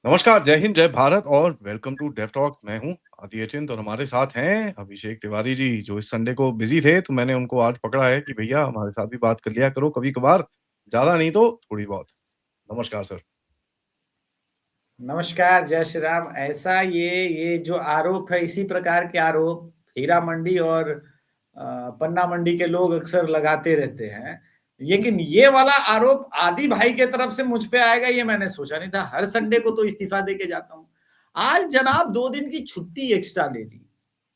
नमस्कार, जय हिंद, जय भारत और वेलकम टू डेव टॉक। मैं हूँ आदि अचिंत और हमारे साथ हैं अभिषेक तिवारी जी, जो इस संडे को बिज़ी थे, तो मैंने उनको आज पकड़ा है कि भैया हमारे साथ भी बात कर लिया करो कभी-कभार, ज़्यादा नहीं तो थोड़ी बहुत। नमस्कार सर। नमस्कार, जय श्री राम। ऐसा ये जो आरोप है, इसी प्रकार के आरोप हीरा मंडी और पन्ना मंडी के लोग अक्सर लगाते रहते हैं। लेकिन ये वाला आरोप आदि भाई के तरफ से मुझ पे आएगा, ये मैंने सोचा नहीं था। हर संडे को तो इस्तीफा दे के जाता हूँ। आज जनाब 2 दिन की छुट्टी एक्स्ट्रा ले ली।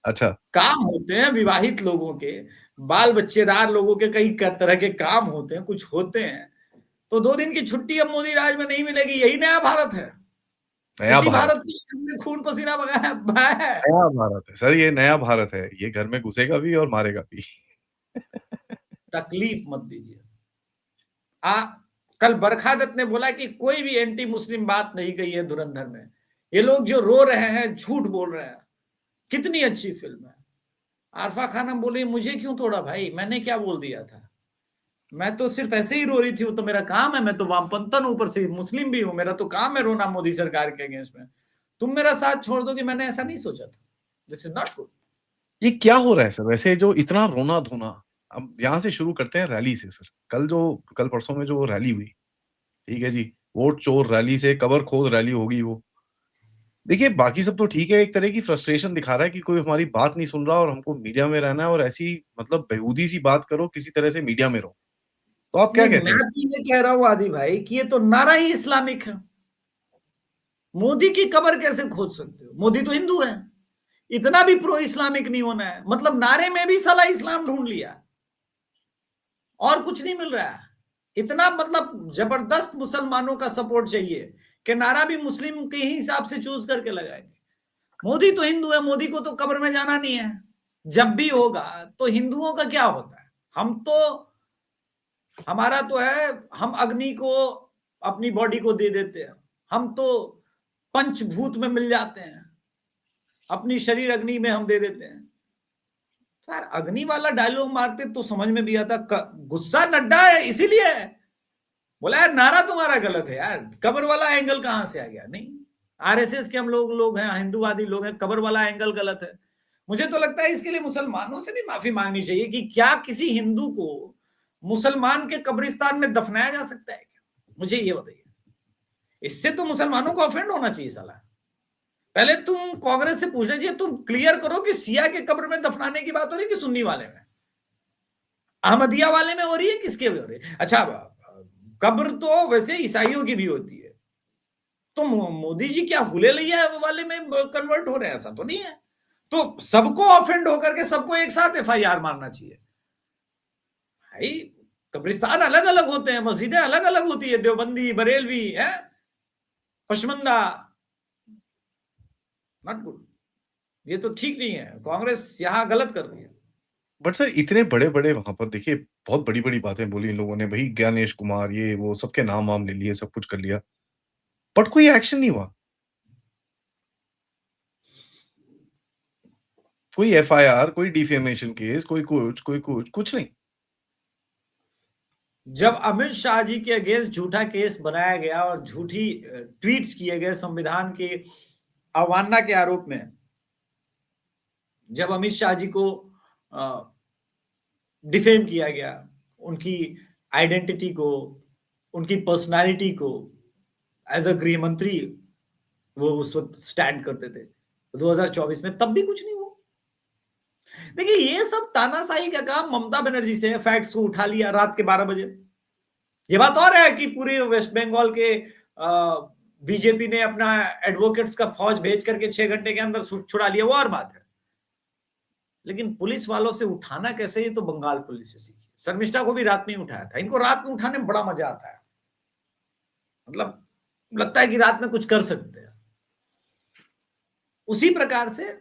अच्छा, काम होते हैं विवाहित लोगों के, बाल बच्चेदार लोगों के कई तरह के काम होते हैं, कुछ होते हैं। तो 2 दिन की छुट्टी अब मोदी राज में नहीं मिलेगी। यही नया भारत है। नया इसी भारत भारत के लिए हमने खून पसीना बगाया बहाया है। नया भारत है सर, ये नया भारत है। ये घर में घुसेगा भी और मारेगा भी। तकलीफ मत दीजिए। आ कल बरखा दत्त ने बोला कि कोई भी एंटी मुस्लिम बात नहीं कही है धुरंधर में। ये लोग जो रो रहे हैं, झूठ बोल रहे हैं। कितनी अच्छी फिल्म है। आरफा खानम बोली, मुझे क्यों तोड़ा भाई, मैंने क्या बोल दिया था? मैं तो सिर्फ ऐसे ही रो रही थी, वो तो मेरा काम है। मैं तो वामपंथन, ऊपर से मुस्लिम भी हूं, मेरा तो काम है रोना मोदी सरकार के अगेंस्ट में। तुम मेरा साथ छोड़ दो कि मैंने ऐसा नहीं सोचा था। This is not good. ये क्या हो रहा है सर? वैसे जो इतना रोना-धोना, अब यहाँ से शुरू करते हैं रैली से सर। कल परसों में जो रैली हुई, ठीक है जी, वोट चोर रैली से कबर खोद रैली होगी वो। देखिए, बाकी सब तो ठीक है, एक तरह की फ्रस्ट्रेशन दिखा रहा है कि कोई हमारी बात नहीं सुन रहा और हमको मीडिया में रहना है और ऐसी मतलब बेहूदी सी बात करो, किसी तरह से मीडिया में रहो। तो आप क्या नहीं, कहते मैं हैं तो ये कह रहा हूं आदि भाई कि ये तो नारा ही इस्लामिक है। मोदी की कब्र कैसे खोद सकते हो? मोदी तो हिंदू है। इतना भी प्रो इस्लामिक नहीं होना है। मतलब नारे में भी साला इस्लाम ढूंढ लिया और कुछ नहीं मिल रहा है। इतना मतलब जबरदस्त मुसलमानों का सपोर्ट चाहिए कि नारा भी मुस्लिम के ही हिसाब से चूज करके लगाएंगे। मोदी तो हिंदू है, मोदी को तो कब्र में जाना नहीं है। जब भी होगा तो हिंदुओं का क्या होता है? हम तो, हमारा तो है, हम अग्नि को अपनी बॉडी को दे देते हैं। हम तो पंचभूत में मिल जाते हैं, अपनी शरीर अग्नि में हम दे देते हैं। तो यार अग्नि वाला डायलॉग मारते तो समझ में भी आता। गुस्सा नड्डा है इसीलिए है। बोला यार नारा तुम्हारा गलत है यार, कब्र वाला एंगल कहां से आ गया? नहीं, आरएसएस के हम लोग हैं, हिंदूवादी लोग हैं, कब्र वाला एंगल गलत है। मुझे तो लगता है इसके लिए मुसलमानों से भी माफी मांगनी चाहिए कि क्या किसी हिंदू को मुसलमान के कब्रिस्तान में दफनाया जा सकता है क्या? मुझे ये बताइए। इससे तो मुसलमानों को ऑफेंड होना चाहिए साला। पहले तुम कांग्रेस से पूछना चाहिए, तुम क्लियर करो कि सिया के कब्र में दफनाने की बात हो रही है कि सुन्नी वाले में, अहमदिया वाले में हो रही है, किसके में हो रही है? अच्छा, कब्र तो वैसे ईसाइयों की भी होती है। तो मोदी जी क्या हुले लिया वाले में कन्वर्ट हो रहे हैं? ऐसा तो नहीं है। तो सबको ऑफेंड होकर के सबको एक साथ एफआईआर मारना चाहिए भाई। कब्रिस्तान अलग अलग होते हैं, मस्जिदें अलग अलग होती है, देवबंदी, बरेलवी है, पशमंदा। Not good. ये तो ठीक नहीं है। कांग्रेस यहां गलत कर रही है। बट सर इतने बड़े-बड़े वहाँ पर देखिए बहुत बड़ी-बड़ी बातें बोली इन लोगों ने, भई ज्ञानेश कुमार ये वो सबके नाम-वाम ले लिए, सब कुछ कर लिया। बट कोई एक्शन नहीं हुआ। कोई एफआईआर, कोई डिफेमेशन केस, कोई कुछ, कुछ नहीं। जब अमित शाह जी के अगेंस्ट झूठा केस बनाया गया और झूठी ट्वीट्स किए गए संविधान की अवमानना के आरोप में, जब अमित शाह जी को डिफेम किया गया, उनकी आइडेंटिटी को, उनकी पर्सनालिटी को, एज अ गृह मंत्री वो उस वक्त स्टैंड करते थे 2024 में, तब भी कुछ नहीं हुआ। देखिए ये सब तानाशाही का काम ममता बनर्जी से, फैक्ट्स को उठा लिया रात के 12 बजे। ये बात और है कि पूरे वेस्ट बंगाल के बीजेपी ने अपना एडवोकेट्स का फौज भेज करके 6 घंटे के अंदर छुड़ा लिया, वो और बात है। लेकिन पुलिस वालों से उठाना कैसे, ये तो बंगाल पुलिस से सीखी। शर्मिष्ठा को भी रात में ही उठाया था। इनको रात में उठाने में बड़ा मजा आता है। मतलब लगता है कि रात में कुछ कर सकते हैं। उसी प्रकार से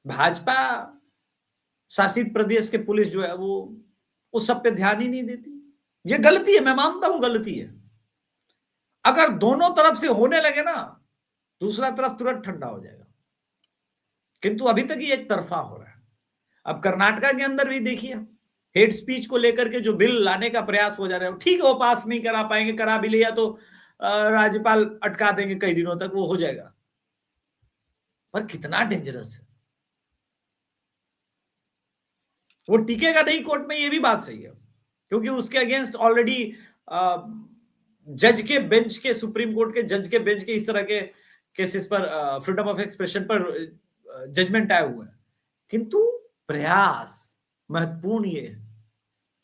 भाजपा शासित प्रदेश के पुलिस जो है वो उस सब पे ध्यान ही नहीं देती। ये गलती है, मैं मानता हूं गलती है। अगर दोनों तरफ से होने लगे ना, दूसरा तरफ तुरंत ठंडा हो जाएगा। किंतु अभी तक ये एक तरफा हो रहा है। अब कर्नाटका के अंदर भी देखिए, हेट स्पीच को लेकर के जो बिल लाने का प्रयास हो जा रहा है, ठीक है वो पास नहीं करा पाएंगे, करा भी लिया तो राज्यपाल अटका देंगे कई दिनों तक, वो हो जाएगा। पर कितना डेंजरस है, वो टिकेगा नहीं कोर्ट में, ये भी बात सही है, क्योंकि उसके अगेंस्ट ऑलरेडी जज के बेंच के, सुप्रीम कोर्ट के जज के बेंच के इस तरह के केसेस पर, फ्रीडम ऑफ एक्सप्रेशन पर जजमेंट आए हुए हैं। किंतु प्रयास महत्वपूर्ण ये है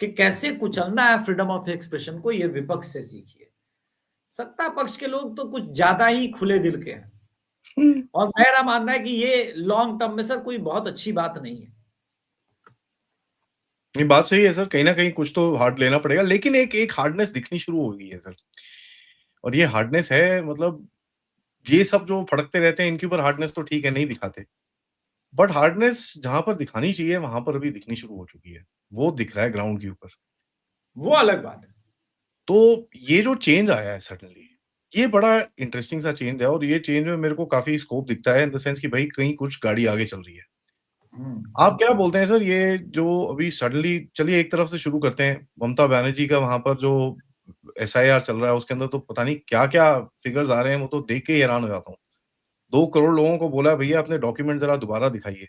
कि कैसे कुचलना है फ्रीडम ऑफ एक्सप्रेशन को, ये विपक्ष से सीखिए। सत्ता पक्ष के लोग तो कुछ ज्यादा ही खुले दिल के हैं, और मेरा मानना है कि ये लॉन्ग टर्म में सर कोई बहुत अच्छी बात नहीं है। ये बात सही है सर, कहीं न कहीं कुछ तो हार्ड लेना पड़ेगा, लेकिन एक हार्डनेस दिखनी शुरू हो गई है सर। और ये हार्डनेस है, मतलब ये सब जो फड़कते रहते हैं इनके ऊपर हार्डनेस तो ठीक है, नहीं दिखाते। बट हार्डनेस जहाँ पर दिखानी चाहिए वहाँ पर अभी दिखनी शुरू हो चुकी है। वो दिख रहा है ग्राउंड के ऊपर। वो अलग बात है। तो ये जो चेंज आया है सडनली, ये बड़ा इंटरेस्टिंग सा चेंज है, और ये चेंज में मेरे को काफ़ी स्कोप दिखता है, इन द सेंस कि भाई कहीं कुछ गाड़ी आगे चल रही है। आप क्या बोलते हैं सर, ये जो अभी सडनली, चलिए एक तरफ से शुरू करते हैं, ममता बनर्जी का वहाँ पर जो एसआईआर चल रहा है उसके अंदर तो पता नहीं क्या-क्या फिगर्स आ रहे हैं, वो तो देख के ही हैरान हो जाता हूँ। 2 करोड़ लोगों को बोला भैया अपने डॉक्यूमेंट ज़रा दोबारा दिखाइए।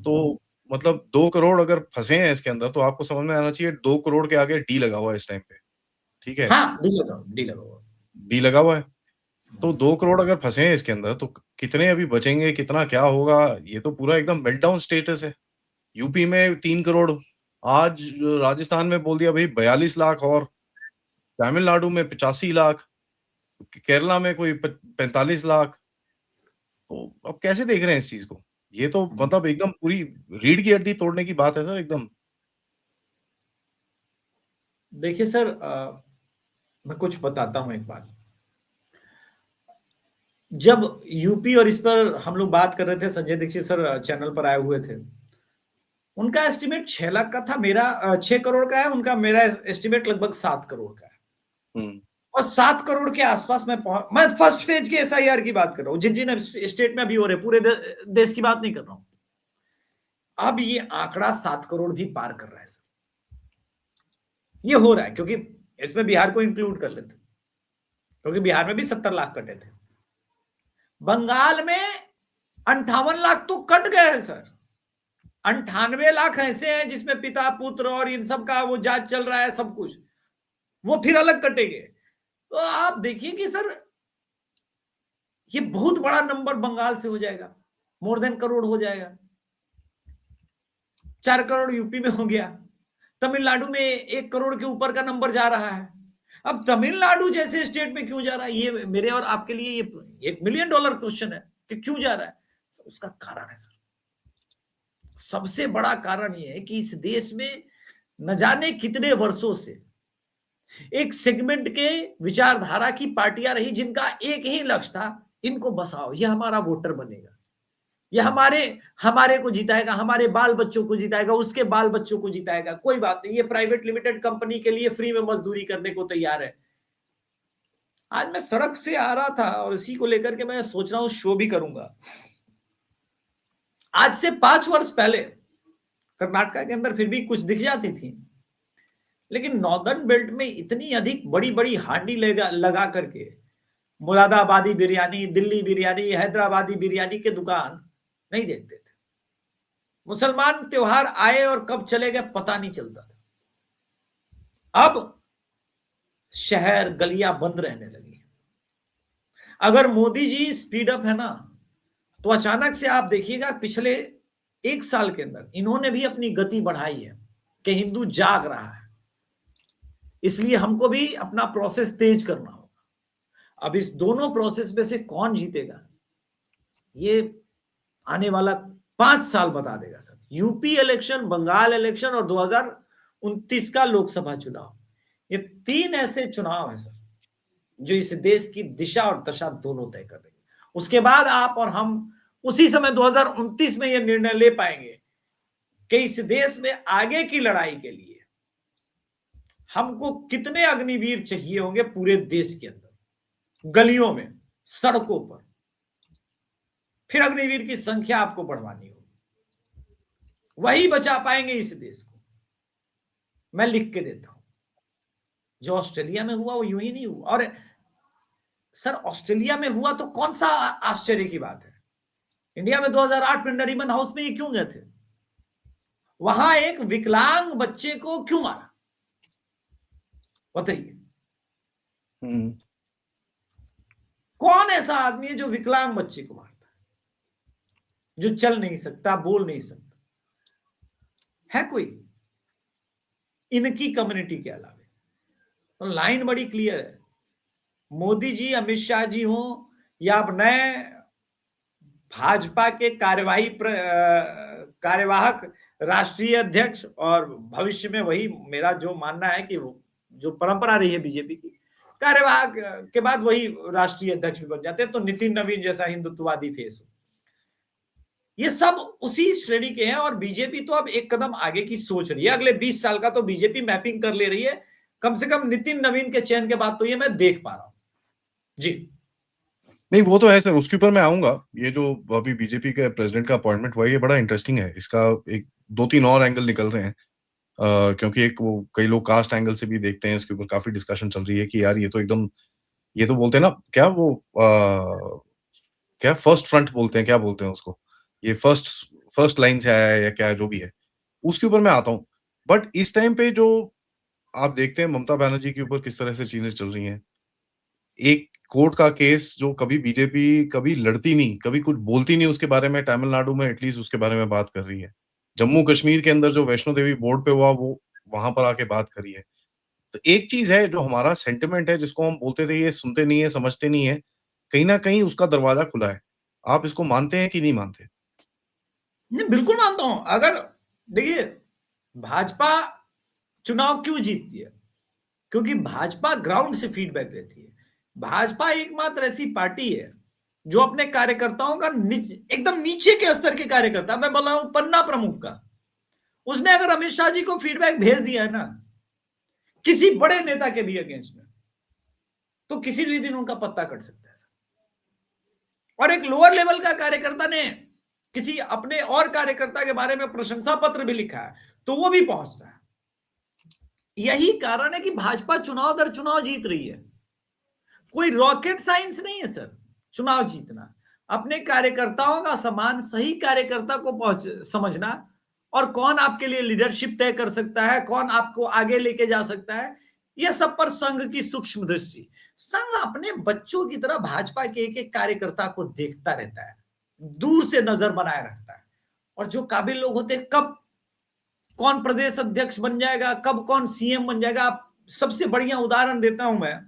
तो मतलब 2 करोड़ अगर फँसे हैं इसके अंदर, तो आपको समझ में आना चाहिए 2 करोड़ के आगे डी लगा हुआ है इस टाइम पे, ठीक है? हाँ, डी लगा हुआ। डी लगा हुआ है। तो 2 करोड़ अगर फँसे हैं इसके अंदर, तो कितने अभी बचेंगे, कितना क्या होगा? ये तो पूरा एकदम मेल्टडाउन स्टेटस है। यूपी में 3 करोड़, आज राजस्थान में बोल दिया भई 42 लाख, और तमिलनाडु में 85 लाख, केरला में कोई प 45 लाख। तो अब कैसे देख रहे हैं इस चीज़ को? ये तो मतलब एकदम पूरी रीढ़ की हड्डी तोड़ने की बात है सर एकदम। देखिए सर, मैं कुछ बताता हूँ एक बात। जब यूपी और इस पर हम लोग बात कर रहे थे, संजय दीक्षित सर चैनल पर आए हुए थे, उनका एस्टिमेट 6 लाख का था, मेरा 6 करोड़ का है, उनका, मेरा एस्टिमेट लगभग 7 करोड़ का है। हुँ, और 7 करोड़ के आसपास मैं फर्स्ट फेज के एसआईआर की बात कर रहा हूँ, जिन जिन स्टेट में अभी हो रहे, पूरे देश की बात नहीं कर रहा हूँ। अब ये आंकड़ा 7 करोड़ भी पार कर रहा है सर। ये हो रहा है क्योंकि इसमें बिहार को इंक्लूड कर लेते, क्योंकि बिहार में भी 70 लाख कटे थे। बंगाल में 58 लाख तो कट गए हैं सर। 98 लाख ऐसे हैं जिसमें पिता पुत्र और इन सब का वो जांच चल रहा है, सब कुछ, वो फिर अलग कटेंगे। तो आप देखिए कि सर ये बहुत बड़ा नंबर बंगाल से हो जाएगा, मोर देन करोड़ हो जाएगा। 4 करोड़ यूपी में हो गया, तमिलनाडु में 1 करोड़ के ऊपर का नंबर जा रहा है। अब तमिलनाडु जैसे स्टेट में क्यों जा रहा है, ये मेरे और आपके लिए ये $1 मिलियन क्वेश्चन है कि क्यों जा रहा है। उसका कारण है सर, सबसे बड़ा कारण ये है कि इस देश में न जाने कितने वर्षों से एक सेगमेंट के विचारधारा की पार्टियां रही, जिनका एक ही लक्ष्य था, इनको बसाओ, ये हमारा वोटर बनेगा, ये हमारे हमारे को जिताएगा, हमारे बाल बच्चों को जिताएगा, उसके बाल बच्चों को जिताएगा, कोई बात नहीं, ये प्राइवेट लिमिटेड कंपनी के लिए फ्री में मजदूरी करने को तैयार है। आज मैं सड़क से आ रहा था और इसी को लेकर के मैं सोच रहा हूं शो भी करूंगा। आज से 5 वर्ष पहले कर्नाटका के अंदर फिर भी कुछ दिख जाती थी, लेकिन नॉर्दर्न बेल्ट में इतनी अधिक बड़ी बड़ी हांडी लगा करके मुरादाबादी बिरयानी, दिल्ली बिरयानी, हैदराबादी बिरयानी के दुकान नहीं देखते थे। मुसलमान त्योहार आए और कब चले गए पता नहीं चलता था। अब शहर गलियां बंद रहने लगी। अगर मोदी जी स्पीड अप है ना, तो अचानक से आप देखिएगा पिछले 1 साल के अंदर इन्होंने भी अपनी गति बढ़ाई है कि हिंदू जाग रहा है, इसलिए हमको भी अपना प्रोसेस तेज करना होगा। अब इस दोनों प्रोसेस में से कौन जीतेगा, ये आने वाला 5 साल बता देगा sir. UP election, Bengal election और 2029 का लोकसभा चुनाव, ये 3 ऐसे चुनाव है सर जो इस देश की दिशा और दशा दोनों तय कर देंगे। उसके बाद आप और हम उसी समय 2029 में यह निर्णय ले पाएंगे कि इस देश में आगे की लड़ाई के लिए हमको कितने अग्निवीर चाहिए होंगे पूरे देश के अंदर, गलियों में, सड़कों पर। फिर अग्निवीर की संख्या आपको बढ़वानी होगी, वही बचा पाएंगे इस देश को। मैं लिख के देता हूं, जो ऑस्ट्रेलिया में हुआ वो यूं ही नहीं हुआ। और सर ऑस्ट्रेलिया में हुआ तो कौन सा आश्चर्य की बात है? इंडिया में 2008 में नरीमन हाउस में ये क्यों गए थे? वहां एक विकलांग बच्चे को क्यों मारा बताइए? कौन ऐसा आदमी है जो विकलांग बच्चे को मारता है, जो चल नहीं सकता, बोल नहीं सकता? है कोई इनकी कम्युनिटी के अलावा? तो लाइन बड़ी क्लियर है। मोदी जी, अमित शाह जी हो या अब नए भाजपा के कार्यवाहक राष्ट्रीय अध्यक्ष, और भविष्य में वही मेरा जो मानना है कि जो परंपरा रही है बीजेपी की, कार्यवाहक के बाद वही राष्ट्रीय अध्यक्ष भी बन जाते हैं, तो नितिन नवीन जैसा हिंदुत्ववादी फेस हो। ये सब उसी श्रेणी के हैं। और बीजेपी तो अब एक कदम आगे की सोच रही है। अगले 20 साल का तो बीजेपी मैपिंग कर ले रही है, कम से कम नितिन नवीन के चयन के बाद तो ये मैं देख पा रहा हूं जी। नहीं, वो तो है सर, उसके ऊपर मैं आऊंगा। ये जो अभी बीजेपी के प्रेसिडेंट का अपॉइंटमेंट हुआ है, ये बड़ा इंटरेस्टिंग है। इसका एक 2-3 और एंगल निकल रहे हैं, क्योंकि एक वो कई लोग कास्ट एंगल से भी देखते हैं, इसके ऊपर काफी डिस्कशन चल रही है कि यार ये तो एकदम, ये तो बोलते हैं ना क्या वो क्या फर्स्ट फ्रंट बोलते हैं, क्या बोलते हैं उसको, ये फर्स्ट फर्स्ट लाइन से आया है या क्या, जो भी है उसके ऊपर मैं आता हूँ। बट इस टाइम पे जो आप देखते हैं ममता बनर्जी के ऊपर किस तरह से चीजें चल रही हैं, एक कोर्ट का केस जो कभी बीजेपी कभी लड़ती नहीं, कभी कुछ बोलती नहीं उसके बारे में, तमिलनाडु में एटलीस्ट उसके बारे में बात कर रही है। जम्मू कश्मीर के अंदर जो वैष्णो देवी बॉर्डर पे हुआ, वो वहां पर आके बात करी है। तो एक चीज है जो हमारा सेंटिमेंट है, जिसको हम बोलते थे ये सुनते नहीं है, समझते नहीं है, कहीं ना कहीं उसका दरवाजा खुला है। आप इसको मानते हैं कि नहीं मानते? नहीं, बिल्कुल मानता हूं। अगर देखिए, भाजपा चुनाव क्यों जीतती है? क्योंकि भाजपा ग्राउंड से फीडबैक लेती है। भाजपा एकमात्र ऐसी पार्टी है जो अपने कार्यकर्ताओं का एकदम नीचे के स्तर के कार्यकर्ता, मैं बोल रहा हूं पन्ना प्रमुख का, उसने अगर अमित शाह जी को फीडबैक भेज दिया है ना, किसी बड़े नेता के भी अगेंस्ट में, तो किसी भी दिन उनका पत्ता कट सकता है। और एक लोअर लेवल का कार्यकर्ता ने किसी अपने और कार्यकर्ता के बारे में प्रशंसा पत्र भी लिखा है, तो वो भी पहुंचता है। यही कारण है कि भाजपा चुनाव दर चुनाव जीत रही है। कोई रॉकेट साइंस नहीं है सर चुनाव जीतना। अपने कार्यकर्ताओं का सम्मान, सही कार्यकर्ता को समझना, और कौन आपके लिए लीडरशिप तय कर सकता है, कौन आपको आगे लेके जा सकता है, यह सब पर संघ की सूक्ष्म दृष्टि। संघ अपने बच्चों की तरह भाजपा के एक एक कार्यकर्ता को देखता रहता है, दूर से नजर बनाए रखता है। और जो काबिल लोग होते हैं, कब कौन प्रदेश अध्यक्ष बन जाएगा, कब कौन सीएम बन जाएगा। आप सबसे बढ़िया उदाहरण देता हूं मैं,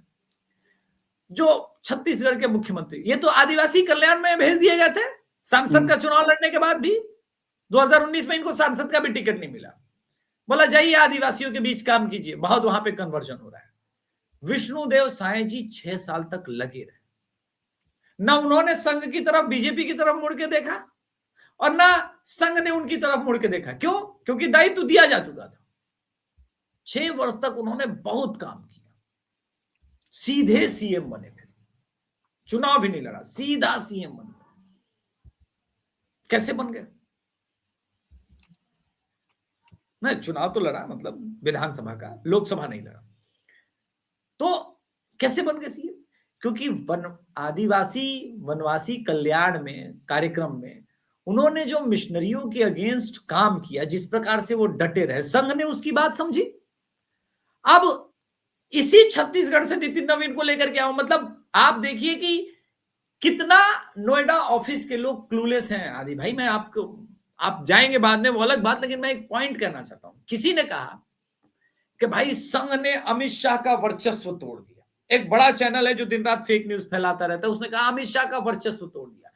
जो छत्तीसगढ़ के मुख्यमंत्री, ये तो आदिवासी कल्याण में भेज दिए गए थे सांसद का चुनाव लड़ने के बाद भी। 2019 में इनको सांसद का भी टिकट नहीं मिला। बोला जाइए आदिवासियों के बीच काम कीजिए, बहुत वहां पे कन्वर्जन हो रहा है। विष्णुदेव साय जी 6 साल तक लगे रहे, ना उन्होंने संघ की तरफ, बीजेपी की तरफ मुड़ के देखा, और ना संघ ने उनकी तरफ मुड़ के देखा। क्यों? क्योंकि दायित्व दिया जा चुका था। 6 वर्ष तक उन्होंने बहुत काम किया, सीधे सीएम बने, फिर चुनाव भी नहीं लड़ा, सीधा सीएम बन गए। कैसे बन गए? नहीं, चुनाव तो लड़ा, मतलब विधानसभा का, लोकसभा नहीं लड़ा। तो कैसे बन गए सीएम? क्योंकि आदिवासी वनवासी कल्याण में कार्यक्रम में उन्होंने जो मिशनरियों के अगेंस्ट काम किया, जिस प्रकार से वो डटे रहे, संघ ने उसकी बात समझी। अब इसी छत्तीसगढ़ से नितिन नवीन को लेकर के आओ, मतलब आप देखिए कि कितना नोएडा ऑफिस के लोग क्लूलेस हैं। आदि भाई, मैं आपको, आप जाएंगे बाद में, वो अलग बात, लेकिन मैं एक पॉइंट कहना चाहता हूं। किसी ने कहा कि भाई संघ ने अमित शाह का वर्चस्व तोड़ दिया। एक बड़ा चैनल है जो दिन रात फेक न्यूज फैलाता रहता है, उसने कहा अमित शाह का वर्चस्व तोड़ दिया।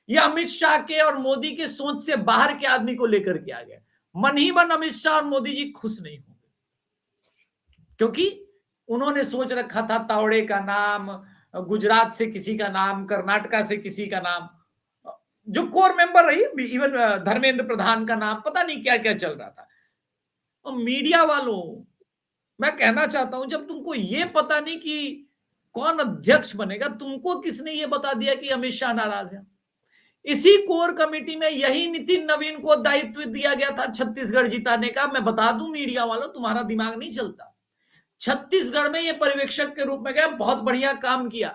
ये अमित शाह के और मोदी के सोच से बाहर के आदमी को लेकर के आ गए। मन ही मन अमित शाह और मोदी जी खुश नहीं होंगे, क्योंकि उन्होंने सोच रखा था तावड़े का नाम, गुजरात से किसी का नाम, कर्नाटका से किसी का नाम, जो कोर मेंबर रही, इवन धर्मेंद्र प्रधान का नाम, पता नहीं क्या क्या चल रहा था। और मीडिया वालों, मैं कहना चाहता हूं, जब तुमको ये पता नहीं कि कौन अध्यक्ष बनेगा, तुमको किसने ये बता दिया कि अमित शाह नाराज है? इसी कोर कमेटी में यही नितिन नवीन को दायित्व दिया गया था छत्तीसगढ़ जिताने का। मैं बता दूं मीडिया वालों, तुम्हारा दिमाग नहीं चलता। छत्तीसगढ़ में ये पर्यवेक्षक के रूप में गया, बहुत बढ़िया काम किया,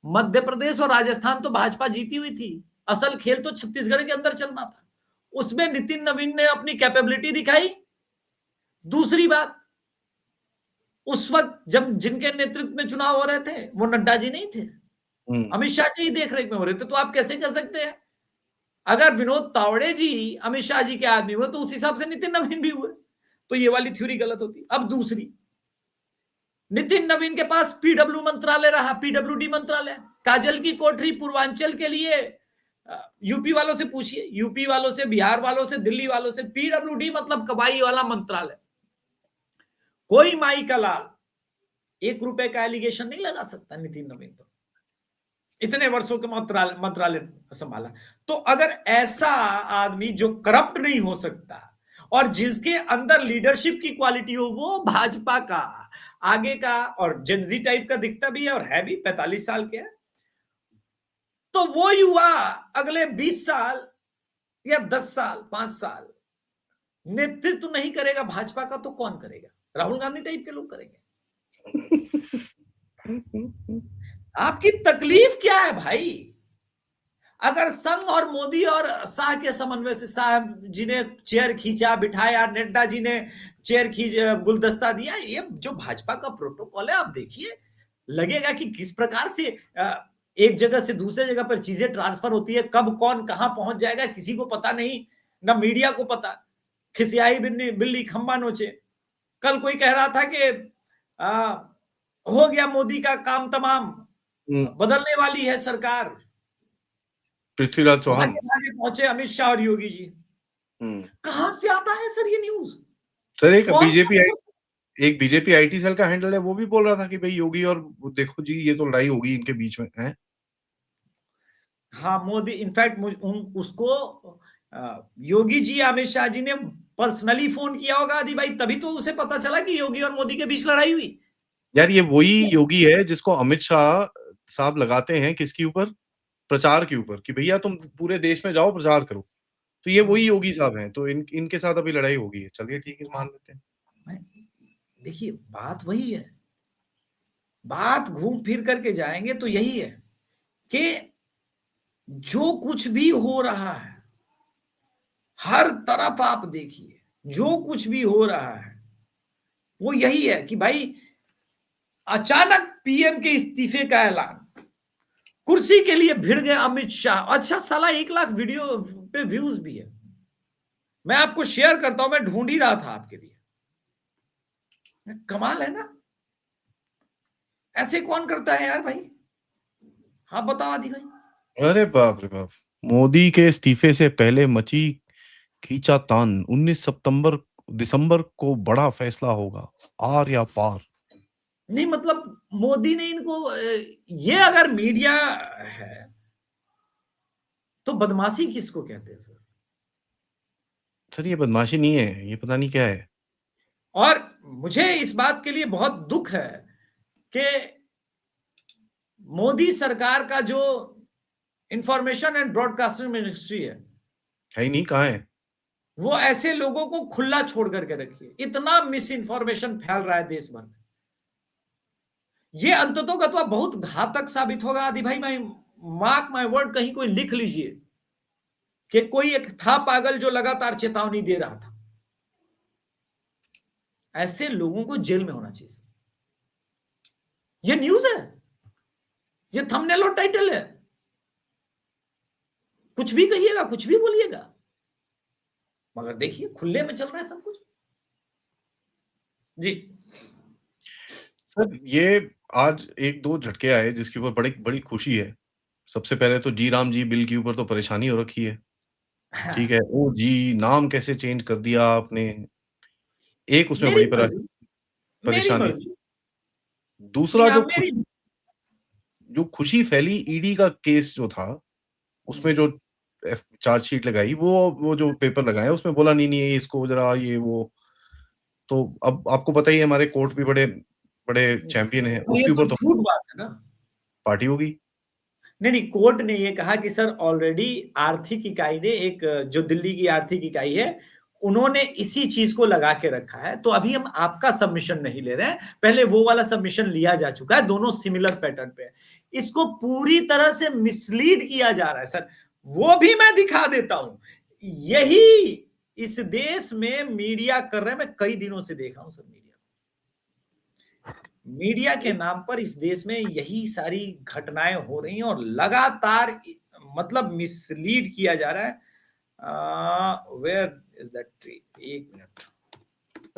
मध्य प्रदेश और राजस्थान तो भाजपा जीती हुई थी, असल खेल तो छत्तीसगढ़ के अंदर चलना था। उसमें नितिन नवीन ने अपनी कैपेबिलिटी दिखाई। दूसरी बात, उस वक्त जब जिनके नेतृत्व में चुनाव हो रहे थे वो नड्डा जी नहीं थे, अमित शाह जी देख रेख में हो रहे थे। तो आप कैसे कह सकते हैं, अगर विनोद तावड़े जी अमित शाह जी के आदमी हुए तो उस हिसाब से नितिन नवीन भी हुए, तो ये वाली थ्योरी गलत होती। अब दूसरी, नितिन नवीन के पास पीडब्ल्यू मंत्रालय रहा, पीडब्ल्यूडी मंत्रालय, काजल की कोठरी पूर्वांचल के लिए यूपी वालों से पूछिए, यूपी वालों से, बिहार वालों से, दिल्ली वालों से, पीडब्ल्यूडी मतलब कमाई वाला मंत्रालय। कोई माई का लाल 1 रुपए का एलिगेशन नहीं लगा सकता नितिन नवीन पर, इतने वर्षों के मंत्रालय संभाला। तो अगर ऐसा आदमी जो करप्ट नहीं हो सकता और जिसके अंदर लीडरशिप की क्वालिटी हो, वो भाजपा का आगे का और जेनजी टाइप का दिखता भी है और है भी, 45 साल के है, तो वो युवा अगले 20 साल या 10 साल 5 साल नेतृत्व नहीं करेगा भाजपा का, तो कौन करेगा? राहुल गांधी टाइप के लोग करेंगे। आपकी तकलीफ क्या है भाई? अगर संघ और मोदी और शाह के समन्वय से, शाह जी ने चेयर खींचा बिठाया, नड्डा जी ने चेयर खींच गुलदस्ता दिया, ये जो भाजपा का प्रोटोकॉल है, आप देखिए, लगेगा कि किस प्रकार से एक जगह से दूसरे जगह पर चीजें ट्रांसफर होती है, कब कौन कहां पहुंच जाएगा किसी को पता नहीं, ना मीडिया को पता। खिसियाई बिल्ली खंबा नोचे। कल कोई कह रहा था कि हो गया मोदी का काम तमाम, बदलने वाली है सरकार। पृथ्वीराज चौहान भागे पहुंचे अमित शाह और योगी जी। कहां से आता है सर ये न्यूज? सर एक बीजेपी आईटी सेल का हैंडल है, वो भी बोल रहा था कि भाई योगी और देखो जी ये तो लड़ाई होगी इनके बीच में है। हाँ, मोदी इनफैक्ट उसको योगी जी अमित शाह जी ने पर्सनली फोन किया होगा आदि भाई, तभी तो उसे पता चला कि योगी और मोदी के बीच लड़ाई हुई। यार ये वही योगी है जिसको अमित शाह साहब लगाते हैं किसके ऊपर? प्रचार के ऊपर, कि भैया तुम पूरे देश में जाओ प्रचार करो। तो ये वही योगी साहब हैं, तो इनके साथ अभी लड़ाई होगी। चलिए ठीक है, मान लेते हैं। देखिए बात वही है, बात घूम फिर करके जाएंगे तो यही है कि जो कुछ भी हो रहा है, हर तरफ आप देखिए जो कुछ भी हो रहा है वो यही है कि भाई अचानक पीएम के इस्तीफे का ऐलान, कुर्सी के लिए भिड़ गए अमित शाह। अच्छा साला 1 लाख वीडियो पे व्यूज भी है, मैं आपको शेयर करता हूं, मैं ढूंढ ही रहा था आपके लिए। कमाल है ना, ऐसे कौन करता है यार भाई? हाँ बताओ आदि भाई। अरे बाप रे बाप, मोदी के इस्तीफे से पहले मची खींचातान, 19 दिसंबर को बड़ा फैसला होगा, आर या पार। नहीं मतलब मोदी ने इनको, ये अगर मीडिया है तो बदमाशी किसको कहते हैं सर? सर ये बदमाशी नहीं है, ये पता नहीं क्या है। और मुझे इस बात के लिए बहुत दुख है कि मोदी सरकार का जो इंफॉर्मेशन एंड ब्रॉडकास्टिंग मिनिस्ट्री है ही नहीं, कहाँ है? वो ऐसे लोगों को खुला छोड़ करके रखिए। इतना मिस इन्फॉर्मेशन फैल रहा है देश भर में, ये अंततोगत्वा बहुत घातक साबित होगा आदि भाई। मैं मार्क माय वर्ड, कहीं कोई लिख लीजिए कि कोई एक था पागल जो लगातार चेतावनी दे रहा था। ऐसे लोगों को जेल में होना चाहिए। ये न्यूज है, ये थंबनेल और टाइटल है, कुछ भी कहिएगा कुछ भी बोलिएगा, मगर देखिए खुले में चल रहा है सब कुछ जी। सर ये आज 1-2 झटके आए जिसके ऊपर बड़ी बड़ी खुशी है। सबसे पहले तो जी राम जी बिल के ऊपर तो परेशानी हो रखी है। हाँ, ठीक है, ओ जी नाम कैसे चेंज कर दिया आपने, एक उसमें मेरी बड़ी मर्जी, मेरी परेशानी। मर्जी। दूसरा मेरी जो खुशी फैली ईडी का केस जो था, उसमें जो चार्जशीट लगाई, वो जो पेपर लगाया उसमें बोला नहीं इसको जरा ये वो। तो अब आपको पता ही है हमारे कोर्ट भी बड़े बड़े चैंपियन हैं, ये उसके तो ऊपर तो झूठ बात है ना। पार्टी होगी। नहीं, कोर्ट ने ये कहा कि सर ऑलरेडी आर्थिक इकाई ने, एक जो दिल्ली की आर्थिक इकाई है, उन्होंने इसी चीज को लगा के रखा है। तो अभी हम आपका सबमिशन नहीं ले रहे हैं, पहले वो वाला सबमिशन लिया जा चुका है, दोनों सिमिलर पैटर्न पे है। इसको पूरी तरह से मिसलीड किया जा रहा है सर, वो भी मैं दिखा देता हूं। यही इस देश में मीडिया कर रहे हैं, मैं कई दिनों से देख रहा हूं सर। मीडिया के नाम पर इस देश में यही सारी घटनाएं हो रही हैं और लगातार मतलब मिसलीड किया जा रहा है। Where is that tree? एक मिनट।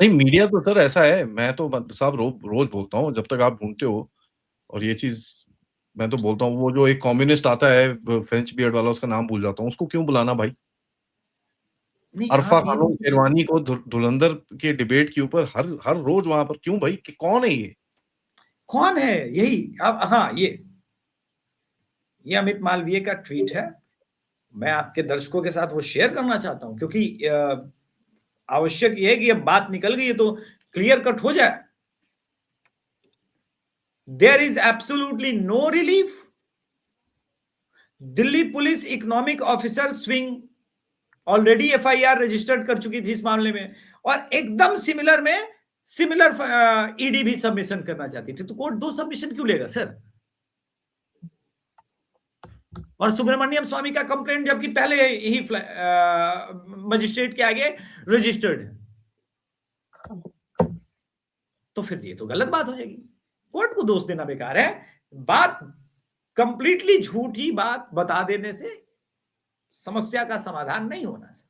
नहीं, मीडिया तो सर ऐसा है, मैं तो साहब रोज बोलता हूँ, जब तक आप ढूंढते हो, और ये चीज मैं तो बोलता हूँ, वो जो एक कम्युनिस्ट आता है फ्रेंच बियर्ड वाला, उसका नाम भूल जाता हूँ, उसको क्यों बुलाना भाई? नहीं, अरफा आप ये खानोम शेरवानी को धुरंधर के डिबेट के ऊपर हर हर रोज वहां पर क्यों भाई? कौन है ये? कौन है? यही अब, हाँ, ये अमित मालवीय का ट्वीट है। मैं आपके दर्शकों के साथ वो शेयर करना चाहता हूं, क्योंकि आवश्यक ये है कि अब बात निकल गई है तो क्लियर कट हो जाए। There is absolutely no relief. Delhi police economic officer swing already FIR registered कर चुकी थी इस मामले में, और एकदम सिमिलर ईडी भी सबमिशन करना चाहती थी। तो कोर्ट 2 सबमिशन क्यों लेगा सर? और सुब्रमण्यम स्वामी का कंप्लेंट जबकि पहले ही मजिस्ट्रेट के आगे रजिस्टर्ड है, तो फिर ये तो गलत बात हो जाएगी। कोर्ट को दोष देना बेकार है। बात कंप्लीटली झूठी बात बता देने से समस्या का समाधान नहीं होना सर,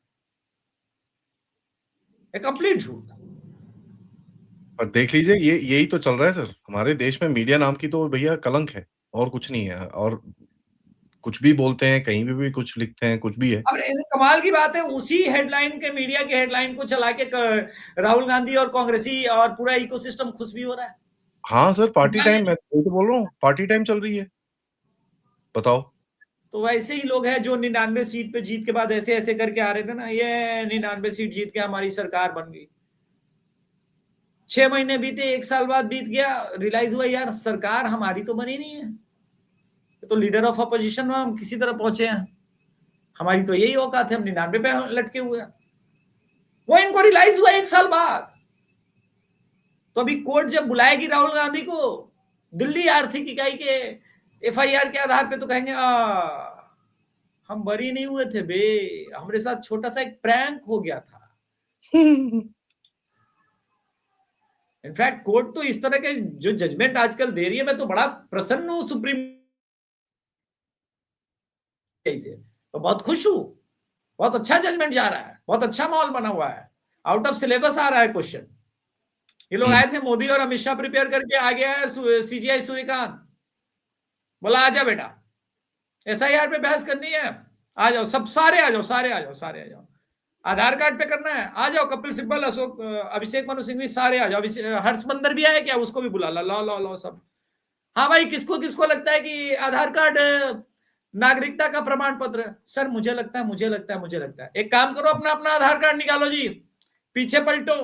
कंप्लीट झूठ। पर देख लीजिए, ये यही तो चल रहा है सर हमारे देश में। मीडिया नाम की तो भैया कलंक है, और कुछ नहीं है। और कुछ भी बोलते हैं, कहीं भी कुछ लिखते हैं, कुछ भी है। अब कमाल की बात है, उसी हेडलाइन के, मीडिया के हेडलाइन को चला के राहुल गांधी और कांग्रेसी और पूरा इकोसिस्टम खुश भी हो रहा है। हाँ सर, पार्टी टाइम, मैं तो बोल रहा हूँ, पार्टी टाइम चल रही है। बताओ। तो वैसे ही लोग हैं जो 99 सीट पे जीत के बाद ऐसे ऐसे करके आ रहे थे ना, ये 99 सीट जीत के हमारी सरकार बन गई। 6 महीने बीते, 1 साल बाद बीत गया, रियलाइज हुआ यार सरकार हमारी तो बनी नहीं है, तो लीडर ऑफ अपोजिशन में हम किसी तरह पहुंचे हैं, हमारी तो यही औकात है, हम 99 पे लटके हुए हैं। वो इनको रियलाइज हुआ 1 साल बाद। तो अभी कोर्ट जब बुलाएगी राहुल गांधी को दिल्ली आर्थिक इकाई के एफआईआर के आधार पे, तो कहेंगे हम बरी नहीं हुए थे बे, हमारे साथ छोटा सा एक प्रैंक हो गया था। इनफैक्ट कोर्ट तो इस तरह के जो जजमेंट आजकल दे रही है, मैं तो बड़ा प्रसन्न हूं सुप्रीम से, तो बहुत खुश हूं। बहुत अच्छा जजमेंट जा रहा है, बहुत अच्छा माहौल बना हुआ है, आउट ऑफ सिलेबस आ रहा है क्वेश्चन। ये लोग आए थे, मोदी और अमित शाह प्रिपेयर करके आ गया है सीजीआई सूर्यकांत, बोला आजा बेटा एसआईआर पे बहस करनी है, आ जाओ सब, सारे आ जाओ, सारे आ जाओ, सारे आ जाओ। आधार कार्ड पे करना है, आ जाओ, कपिल सिब्बल, अशोक, अभिषेक मनु सिंघवी, सारे आ जाओ। हर्ष बंदर भी आए क्या? उसको भी बुला लो, लो लो सब। हाँ भाई, किसको किसको लगता है कि आधार कार्ड नागरिकता का प्रमाण पत्र? सर मुझे लगता है, मुझे लगता है, मुझे लगता है। एक काम करो, अपना अपना आधार कार्ड निकालो जी, पीछे पलटो,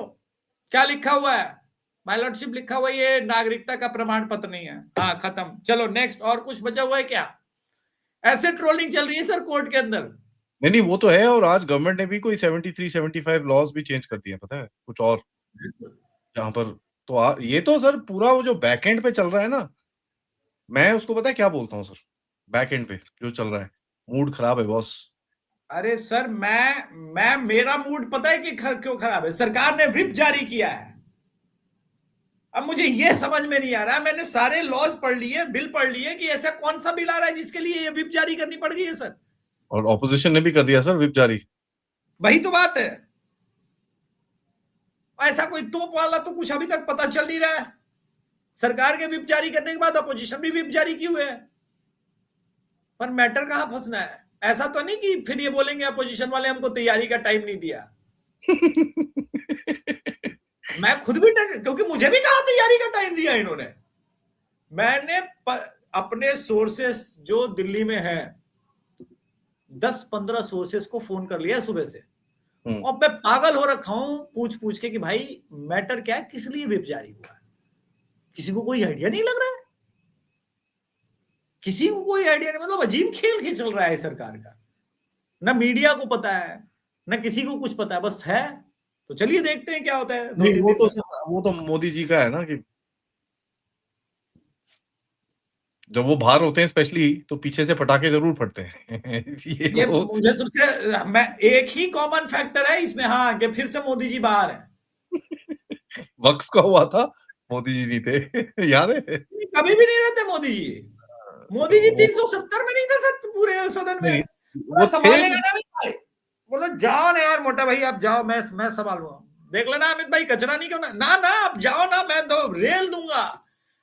क्या लिखा हुआ है? माय लॉर्डशिप लिखा हुआ है, ये नागरिकता का प्रमाण पत्र नहीं है। हाँ खत्म, चलो नेक्स्ट। और कुछ बचा हुआ है क्या? ऐसे ट्रोलिंग चल रही है सर कोर्ट के अंदर। नहीं नहीं, वो तो है। और आज गवर्नमेंट ने भी कोई 73 75 लॉज भी चेंज कर दिए, पता है कुछ और, जहां पर तो ये तो सर पूरा वो जो बैक एंड पे चल रहा है ना, मैं उसको पता है क्या बोलता हूँ सर? बैक एंड पे जो चल रहा है, मूड खराब है बॉस। अरे सर, मैं मेरा मूड पता है कि क्यों खराब है? सरकार ने व्हिप जारी किया है। अब मुझे ये समझ में नहीं आ रहा, मैंने सारे लॉज पढ़ लिए, बिल पढ़ लिए, कि ऐसा कौन सा बिल आ रहा है जिसके लिए ये व्हिप जारी करनी पड़ गई है सर? और ऑपोजिशन ने भी कर दिया सर व्हिप जारी। वही तो बात है, ऐसा कोई तोप वाला तो कुछ अभी तक पता चल नहीं रहा है। सरकार के व्हिप जारी करने के बाद अपोजिशन भी व्हिप जारी की हुए है, पर मैटर कहां फंसना है? ऐसा तो नहीं कि फिर ये बोलेंगे अपोजिशन वाले हमको तैयारी का टाइम नहीं दिया। मैं खुद भी डर, क्योंकि मुझे भी कहा तैयारी का टाइम दिया इन्होंने। मैंने अपने सोर्सेस जो दिल्ली में है 10-15 सोर्सेस को फोन कर लिया सुबह से, और मैं पागल हो रखा हूं पूछ पूछ के कि भाई मैटर क्या है, किस लिए व्हिप जारी हुआ है। किसी को कोई आइडिया नहीं लग रहा है, किसी को कोई आइडिया नहीं। मतलब अजीब खेल चल रहा है सरकार का, ना मीडिया को पता है, न किसी को कुछ पता है, बस है। तो चलिए देखते हैं क्या होता है नहीं, 2-3 दिन में। वो तो मोदी जी का है ना कि जब वो बाहर होते हैं स्पेशली तो पीछे से पटाखे ज़रूर फटते हैं। ये ये वो मुझे सबसे मैं एक ही कॉमन फैक्टर है इसमें, हाँ, कि फिर से मोदी जी बाहर हैं। वक़्फ़ का हुआ था, मोदी जी नहीं थे। याद है? कभी भी नहीं रहते मोदी जी। तो मोदी जी वो 370 में नहीं थे सर पूरे सदन में। नहीं, थोड़ा वो थे संभालेगा ना अमित भाई। बोलो जाओ ना यार मोटा भाई, आप जाओ, मैं संभालूंगा। देख लेना अमित भाई, कचरा नहीं करना ना ना, आप जाओ ना, मैं तो रेल दूंगा।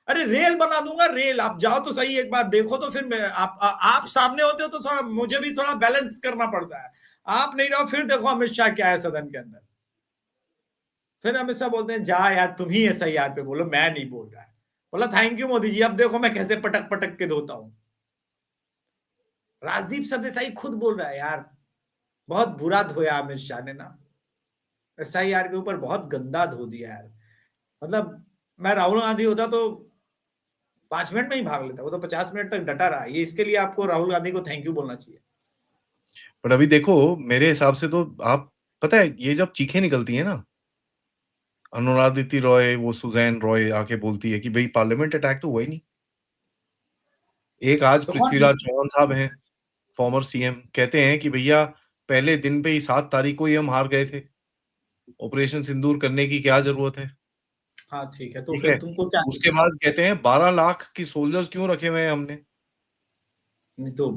अरे रेल बना दूंगा, रेल। आप जाओ तो सही, एक बार देखो तो फिर मैं आप सामने होते हो तो थोड़ा मुझे भी थोड़ा बैलेंस करना पड़ता है। आप नहीं रहो फिर देखो अमित शाह क्या है सदन के अंदर। फिर अमित शाह बोलते हैं जा यार तुम ही SIR पे बोलो, मैं नहीं बोल रहा है। बोला थैंक यू मोदी जी, अब देखो मैं कैसे पटक पटक के धोता हूं। राजदीप सरदेसाई खुद बोल रहा है यार, बहुत बुरा धोया अमित शाह ने ना, SIR के ऊपर बहुत गंदा धो दिया यार। मतलब मैं राहुल गांधी होता तो 5 मिनट में ही भाग लेता, वो तो 50 मिनट तक डटा रहा। ये इसके लिए आपको राहुल गांधी को थैंक यू बोलना चाहिए। पर अभी देखो मेरे हिसाब से तो आप पता है ये जब चीखें निकलती हैं ना, अनुरादिति रॉय, वो सुज़ैन रॉय आके बोलती है कि भई पार्लियामेंट अटैक तो हुआ ही नहीं। एक आज तो कौन सी? पृथ्वीराज चौहान साहब हैं, फॉर्मर सीएम, कहते हैं कि भैया पहले दिन पे ही 7 तारीख को ही हम हार गए थे। ऑपरेशन सिंदूर करने की क्या ज़रूरत है? हाँ ठीक है, तो ठीक फिर है? तुमको क्या उसके दिक्कत है? बाद कहते हैं 12 लाख की सोल्जर्स क्यों रखे हुए हैं हमने? नहीं तो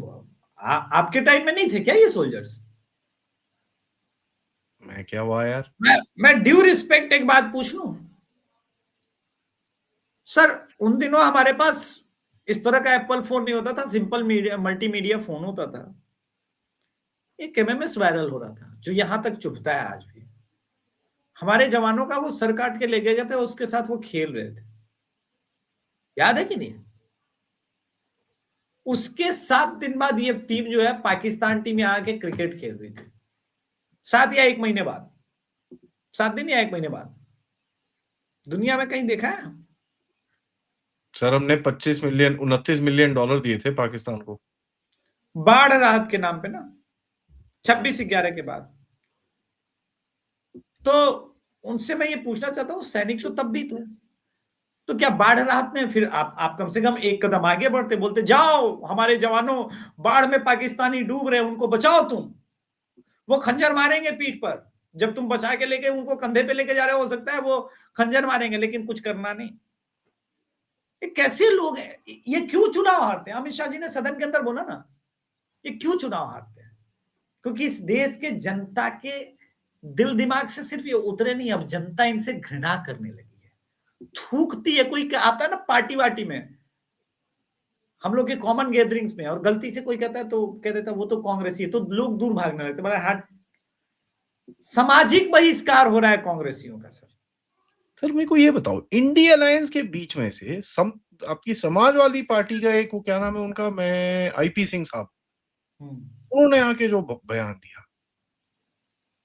आपके टाइम में नहीं थे क्या ये सोल्जर्स? मैं क्या हुआ यार? मैं ड्यू रिस्पेक्ट एक बात पूछ लूं सर, उन दिनों हमारे पास इस तरह का एप्पल फोन नहीं होता था, सिंपल मीडिया मल्टीमीडिया फोन होता था। एक MMS वायरल हो रहा था जो यहां तक चुभता है आज भी। हमारे जवानों का वो सर काट के लेके गए थे, उसके साथ वो खेल रहे थे, याद है कि नहीं? उसके 7 दिन बाद ये टीम जो है पाकिस्तान टीम यहाँ के क्रिकेट खेल रही थी, 7 या 1 महीने बाद, 7 दिन या 1 महीने बाद। दुनिया में कहीं देखा है? सर हमने 25 मिलियन 29 मिलियन डॉलर दिए थे पाकिस्तान को। बाढ़ राहत के नाम पे ना, 26/11 के बाद। तो उनसे मैं ये पूछना चाहता हूं, सैनिक तो तब भी थे, तो क्या बाढ़ राहत में फिर आप कम से कम एक कदम आगे बढ़ते, बोलते जाओ हमारे जवानों बाढ़ में पाकिस्तानी डूब रहे, उनको बचाओ तुम। वो खंजर मारेंगे पीठ पर, जब तुम बचा के लेके उनको कंधे पे लेके जा रहे हो सकता है वो खंजर मारेंगे, लेकिन कुछ करना नहीं। ये कैसे लोग हैं? ये क्यों चुनाव हारते हैं? अमित शाह जी ने सदन के अंदर बोला ना, ये क्यों चुनाव हारते हैं? क्योंकि इस देश के जनता के दिल दिमाग से सिर्फ ये उतरे नहीं, अब जनता इनसे घृणा करने लगी है, थूकती है। कोई आता है ना पार्टी वार्टी में, हम लोग के कॉमन गैदरिंग्स में, और गलती से कोई कहता है तो कह देता है वो तो कांग्रेसी है, तो लोग दूर भागने लगते हैं। हट, सामाजिक बहिष्कार हो रहा है कांग्रेसियों का सर। सर मेरे को ये बताओ इंडी अलायंस के बीच में से आपकी समाजवादी पार्टी का एक वो क्या नाम है उनका, मैं IP सिंह साहब, उन्होंने आके जो बयान दिया,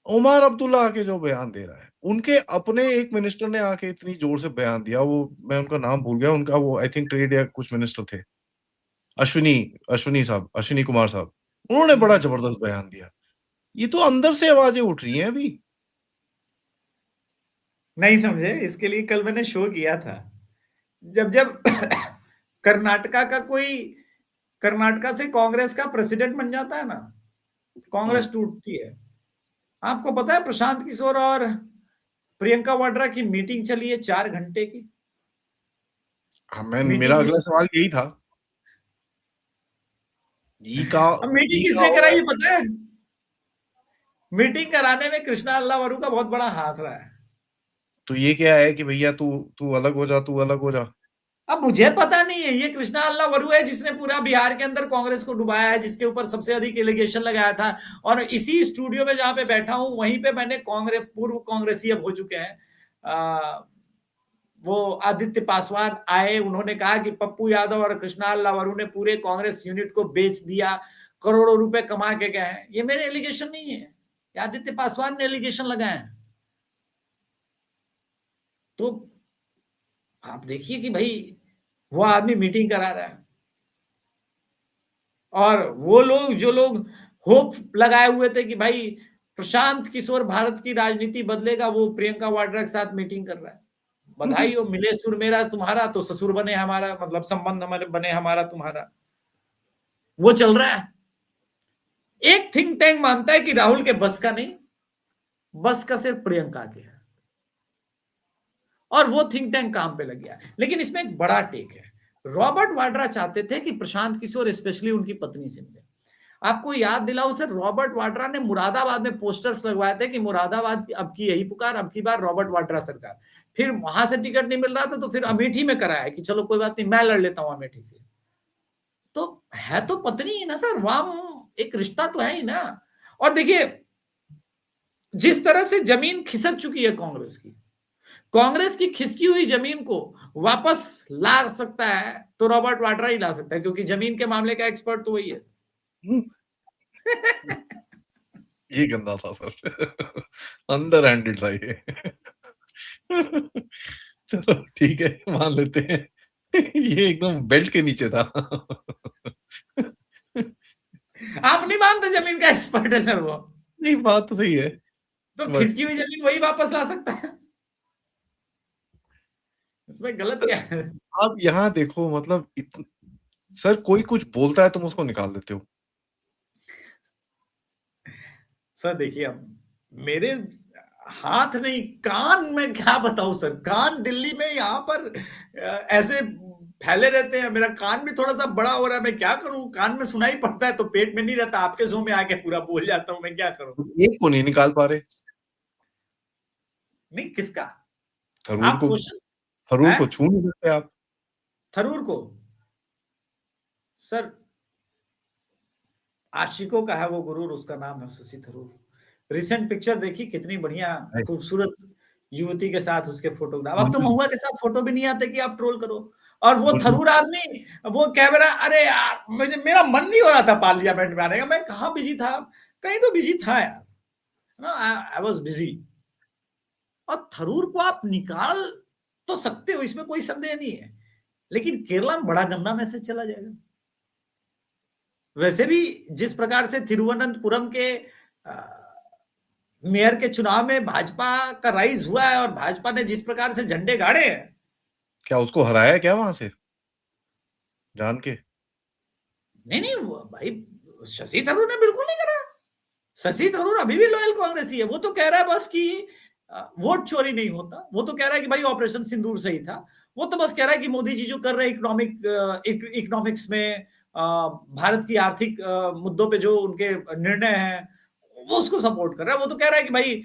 उमर अब्दुल्ला आके जो बयान दे रहा है, उनके अपने एक मिनिस्टर ने आके इतनी जोर से बयान दिया, वो मैं उनका नाम भूल गया, उनका वो आई थिंक ट्रेड या कुछ मिनिस्टर थे, अश्विनी अश्विनी साहब, अश्विनी कुमार साहब, उन्होंने बड़ा जबरदस्त बयान दिया। ये तो अंदर से आवाजें उठ रही हैं अभी। नहीं समझे, इसके लिए कल मैंने शो किया था। जब जब कर्नाटका का कोई, कर्नाटका से कांग्रेस का प्रेसिडेंट बन जाता है ना, कांग्रेस टूटती है। आपको पता है प्रशांत किशोर और प्रियंका वाड्रा की मीटिंग चली है 4 घंटे की। हाँ, मैं मेरा मीटिंग अगला सवाल यही था। ई का अब मीटिंग ई का किसने हो रहा कराई है। है पता है? मीटिंग कराने में कृष्णा अल्लावरू का बहुत बड़ा हाथ रहा है। तो ये क्या है कि भैया तू तू अलग हो जा, तू अलग हो जा। अब मुझे पता नहीं है, ये कृष्णा अल्लावरू है जिसने पूरा बिहार के अंदर कांग्रेस को डुबाया है, जिसके ऊपर सबसे अधिक एलिगेशन लगाया था। और इसी स्टूडियो में जहां पे बैठा हूं वहीं पे मैंने कांग्रेस, पूर्व कांग्रेसी अब हो चुके हैं, वो आदित्य पासवान आए, उन्होंने कहा कि पप्पू यादव और कृष्णा अल्लावरू ने पूरे कांग्रेस यूनिट को बेच दिया, करोड़ों रुपए कमा के गए हैं। ये मेरे एलिगेशन नहीं है, ये आदित्य पासवान ने एलिगेशन लगाए हैं। तो आप देखिए कि भाई वो आदमी मीटिंग करा रहा है, और वो लोग जो लोग होप लगाए हुए थे कि भाई प्रशांत किशोर भारत की राजनीति बदलेगा, वो प्रियंका वाड्रा के साथ मीटिंग कर रहा है। बधाई हो, मिले सुर मेरा तुम्हारा तो ससुर बने हमारा, मतलब संबंध हमारे बने हमारा तुम्हारा, वो चल रहा है। एक थिंक टैंक मानता है कि राहुल के बस का नहीं, बस का सिर्फ प्रियंका के है, और वो थिंक टैंक काम पे लग गया। लेकिन इसमें एक बड़ा टेक है, रॉबर्ट वाड्रा चाहते थे कि प्रशांत किशोर स्पेशली उनकी पत्नी से मिले। आपको याद दिलाओ सर, रॉबर्ट वाड्रा ने मुरादाबाद में पोस्टर्स लगवाए थे कि मुरादाबाद की अब की यही पुकार, अब की बार रॉबर्ट वाड्रा सरकार। फिर वहां से टिकट नहीं मिल रहा था तो फिर अमेठी में कराया कि चलो कोई बात नहीं, मैं लड़ लेता हूं अमेठी से। तो है तो पत्नी ही ना सर, वाम एक रिश्ता तो है ही ना। और देखिए जिस तरह से जमीन खिसक चुकी है कांग्रेस की खिसकी हुई जमीन को वापस ला सकता है तो रॉबर्ट वाड्रा ही ला सकता है, क्योंकि जमीन के मामले का एक्सपर्ट तो वही है। ये गंदा था सर। अंडर हैंडेड था ये। चलो ठीक है, मान लेते हैं। ये एकदम बेल्ट के नीचे था। आप नहीं मानते जमीन का एक्सपर्ट है सर वो? नहीं, बात तो सही है। तो बस खिसकी हुई जमीन वही वापस ला सकता है, इसमें गलत क्या है? आप यहाँ देखो, मतलब सर कोई कुछ बोलता है तुम उसको निकाल देते हो। सर देखिए, अब मेरे हाथ नहीं कान में क्या बताऊं सर, कान दिल्ली में यहाँ पर ऐसे फैले रहते हैं, मेरा कान भी थोड़ा सा बड़ा हो रहा है, मैं क्या करूं, कान में सुनाई पड़ता है तो पेट में नहीं रहता, आपके शो में आके पूरा बोल जाता हूं, मैं क्या करूं। एक को नहीं निकाल पा रहे। नहीं किसका? थरूर आप को, क्वेश्चन थरूर है को छू नहीं सकते आप। थरूर को सर, आशिकों का है वो गुरूर, उसका नाम है शशि थरूर। रिसेंट पिक्चर देखी, कितनी बढ़िया खूबसूरत युवती के साथ उसके फोटोग्राफ। अब तो महुआ के साथ फोटो भी नहीं आते कि आप ट्रोल करो। और वो थरूर आदमी, वो कैमरा, अरे यार मुझे, मेरा मन नहीं हो रहा था पार्लियामेंट में आने का, मैं कहाँ बिजी था, कहीं तो बिजी था यार, ना आई वाज बिजी। और थरूर को आप निकाल तो सकते हो, इसमें कोई संदेह नहीं है, लेकिन केरला में बड़ा गंदा मैसेज चला जाएगा। वैसे भी जिस प्रकार से तिरुवनंतपुरम के मेयर के चुनाव में भाजपा का राइज हुआ है और भाजपा ने जिस प्रकार से झंडे गाड़े हैं, क्या उसको हराया क्या वहां से जान के? नहीं नहीं भाई, शशि थरूर ने बिल्कुल नहीं करा। शशि थरूर अभी भी लॉयल कांग्रेसी है। वो तो कह रहा है बस कि वोट चोरी नहीं होता, वो तो कह रहा है कि भाई ऑपरेशन सिंदूर सही था, वो तो बस कह रहा है कि मोदी जी जो कर रहे हैं इकोनॉमिक्स में, भारत की आर्थिक मुद्दों पे जो उनके निर्णय हैं वो उसको सपोर्ट कर रहा है। वो तो कह रहा है कि भाई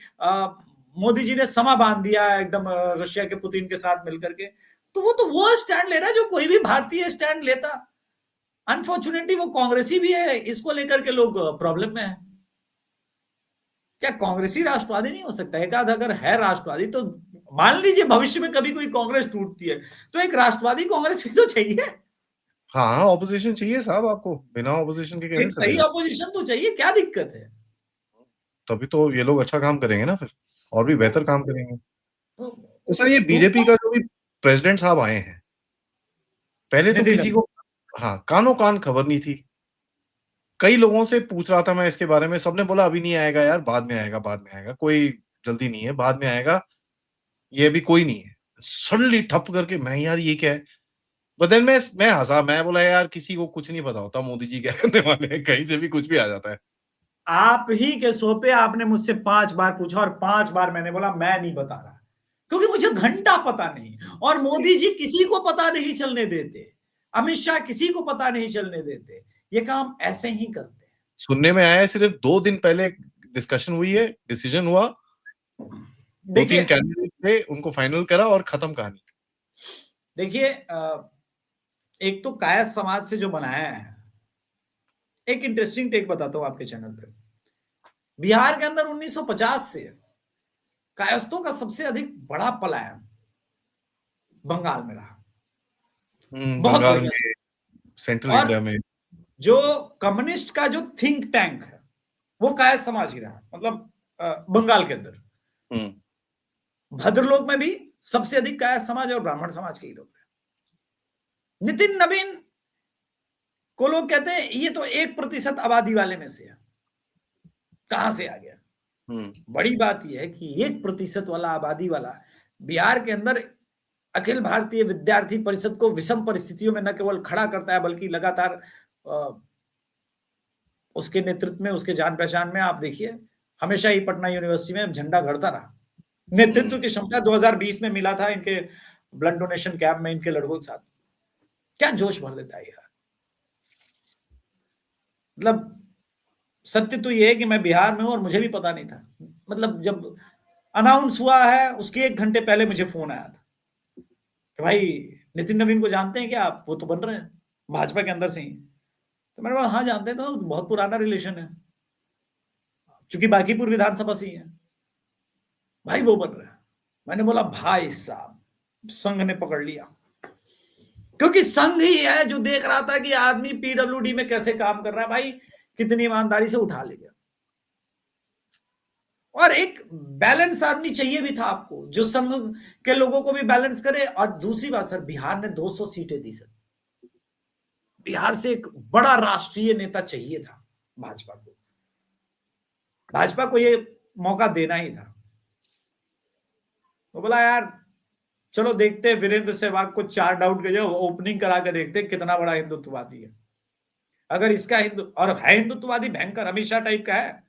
मोदी जी ने समा बांध दिया एकदम रशिया के पुतिन के साथ मिलकर के, तो वो स्टैंड ले रहा है जो कोई भी भारतीय स्टैंड लेता। अनफॉर्चुनेटली वो कांग्रेसी भी है, इसको लेकर के लोग प्रॉब्लम में है। क्या कांग्रेसी राष्ट्रवादी नहीं हो सकता? एक आध अगर है राष्ट्रवादी तो मान लीजिए भविष्य में कभी कोई कांग्रेस टूटती है तो एक राष्ट्रवादी कांग्रेस भी तो चाहिए। हाँ, ऑपोजिशन चाहिए साहब आपको, बिना ऑपोजिशन के कैसे एक सही चलेगा? ऑपोजिशन तो चाहिए, क्या दिक्कत है? तभी तो ये लोग अच्छा काम करेंगे ना, फिर और भी बेहतर काम करेंगे। तो, तो सर ये बीजेपी का जो भी प्रेसिडेंट साहब आए हैं, पहले तो नितिन किसी को, हाँ, कानो कान खबर नहीं थी। कई लोगों से पूछ रहा था मैं इसके बारे में, सबने बोला अभी नहीं आएगा यार, बाद में आएगा, बाद में आएगा, कोई जल्दी नहीं है, बाद में आएगा, ये अभी कोई नहीं है। सडनली ठप करके, मैं यार ये क्या है। बदल में मैं हंसा, मैं बोला यार किसी को कुछ नहीं पता होता मोदी जी क्या करने वाले हैं, कहीं से भी कुछ भी आ जाता है। आप ही के शो पे आपने मुझसे 5 बार पूछा और 5 बार मैंने बोला मैं नहीं बता रहा, क्योंकि मुझे घंटा पता नहीं। और मोदी जी किसी को पता नहीं चलने देते, अमित शाह किसी को पता नहीं चलने देते, ये काम ऐसे ही करते हैं। सुनने में आया है सिर्फ 2 दिन पहले डिस्कशन हुई है, डिसीजन हुआ, 2-3 देखिए कैंडिडेट थे, उनको फाइनल करा और खत्म कहानी। देखिए एक तो कायस्थ समाज से जो बनाया है, एक इंटरेस्टिंग टेक बताता हूं आपके चैनल पे। बिहार के अंदर 1950 से कायस्थों का सबसे अधिक बड़ा पलायन बंगाल में रहा, बहुत बंगाल बढ़िया। में, सेंट्रल और इंडिया में। जो कम्युनिस्ट का जो थिंक टैंक है वो कायस्थ समाज ही रहा, मतलब बंगाल के अंदर हम्म भद्रलोक में भी सबसे अधिक कायस्थ समाज और ब्राह्मण समाज के ही लोग हैं। नितिन नवीन को लोग कहते हैं ये तो 1% आबादी वाले में से है, कहां से आ गया? बड़ी बात यह है कि 1% वाला आबादी वाला बिहार के अंदर अखिल भारतीय विद्यार्थी परिषद को विषम परिस्थितियों में न केवल खड़ा करता है बल्कि लगातार उसके नेतृत्व में, उसके जान पहचान में आप देखिए हमेशा ही पटना यूनिवर्सिटी में झंडा गड़ता रहा। नेतृत्व की क्षमता 2020 में मिला था इनके ब्लड डोनेशन कैंप में इनके लड़कों के साथ। क्या जोश भर देता है यार। मतलब सत्य तो ये है कि मैं बिहार में हूं और मुझे भी पता नहीं था। मतलब जब अनाउंस हुआ है उसके 1 घंटे पहले मुझे फोन आया था कि भाई नितिन नवीन को जानते हैं क्या आप, वो तो बन रहे हैं भाजपा के अंदर से ही। तो मैंने बोला हाँ जानते हैं, तो बहुत पुराना रिलेशन है, चूंकि बांकीपुर विधानसभा से ही है भाई, वो बन रहा है। मैंने बोला भाई साहब संघ ने पकड़ लिया, क्योंकि संघ ही है जो देख रहा था कि आदमी पीडब्ल्यूडी में कैसे काम कर रहा है, भाई कितनी ईमानदारी से उठा ले गया। और एक बैलेंस आदमी चाहिए भी था आपको, जो संघ के लोगों को भी बैलेंस करे। और दूसरी बात सर, बिहार ने 200 सीटें दी सर, बिहार से एक बड़ा राष्ट्रीय नेता चाहिए था भाजपा को, भाजपा को ये मौका देना ही था। तो बोला यार चलो देखते हैं, वीरेंद्र सहवाग को 4 डाउट के जो ओपनिंग करा के देखते हैं कितना बड़ा हिंदुत्ववादी है। अगर इसका और है हिंदुत्ववादी भयंकर, अमित शाह टाइप का है।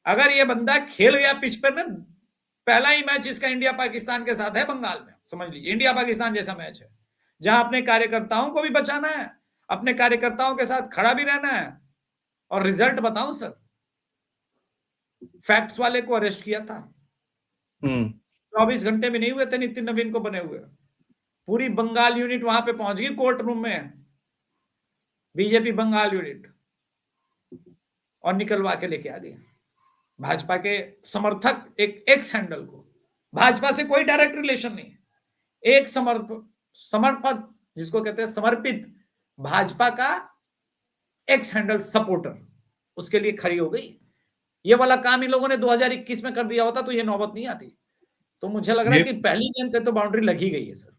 अगर ये बंदा खेल गया पिच पर ना, पहला ही मैच इसका इंडिया पाकिस्तान के साथ है बंगाल में, समझ लीजिए इंडिया पाकिस्तान जैसा मैच है, जहां अपने कार्यकर्ताओं को भी बचाना है, अपने कार्यकर्ताओं के साथ खड़ा भी रहना है। और रिजल्ट बताऊं सर, फैक्ट्स वाले को अरेस्ट किया था, 24 घंटे में नहीं हुए थे नितिन नवीन को बने हुए। पूरी बंगाल यूनिट वहां पे पहुंच गई कोर्ट रूम में, बीजेपी बंगाल यूनिट, और निकलवा के लेके आ गई भाजपा के समर्थक एक एक्स हैंडल को। भाजपा से कोई डायरेक्ट रिलेशन नहीं, एक समर्पक जिसको कहते हैं समर्पित भाजपा का एक्स हैंडल सपोर्टर उसके लिए खड़ी हो गई। ये वाला काम इन लोगों ने 2021 में कर दिया होता तो ये नौबत नहीं आती। तो मुझे लग रहा है कि पहली गेंद पे तो बाउंड्री लगी गई है सर।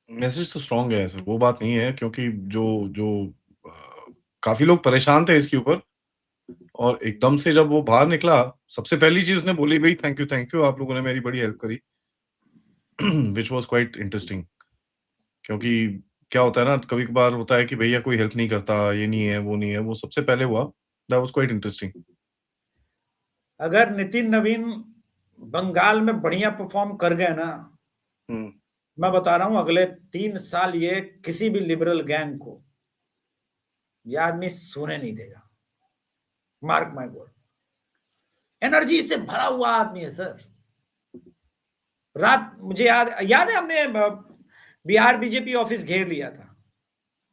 मैसेज तो स्ट्रांग है सर, वो बात नहीं है, क्योंकि जो जो काफी लोग परेशान थे इसके ऊपर, और एकदम से जब वो बाहर निकला, सबसे पहली चीज उसने बोली भाई थैंक यू आप लोगों ने मेरी बड़ी हेल्प करी, विच वॉज क्वाइट इंटरेस्टिंग। क्योंकि क्या होता है ना, कभी कभार होता है कि भैया कोई हेल्प नहीं करता, ये नहीं है वो नहीं है, वो सबसे पहले हुआ। That was quite interesting. अगर नितिन नवीन बंगाल में बढ़िया परफॉर्म कर गए ना, मैं बता रहा हूं अगले 3 साल ये किसी भी लिबरल गैंग को ये आदमी सोने नहीं देगा, मार्क माय वर्ड। एनर्जी से भरा हुआ आदमी है सर। रात मुझे याद है हमने बिहार बीजेपी ऑफिस घेर लिया था।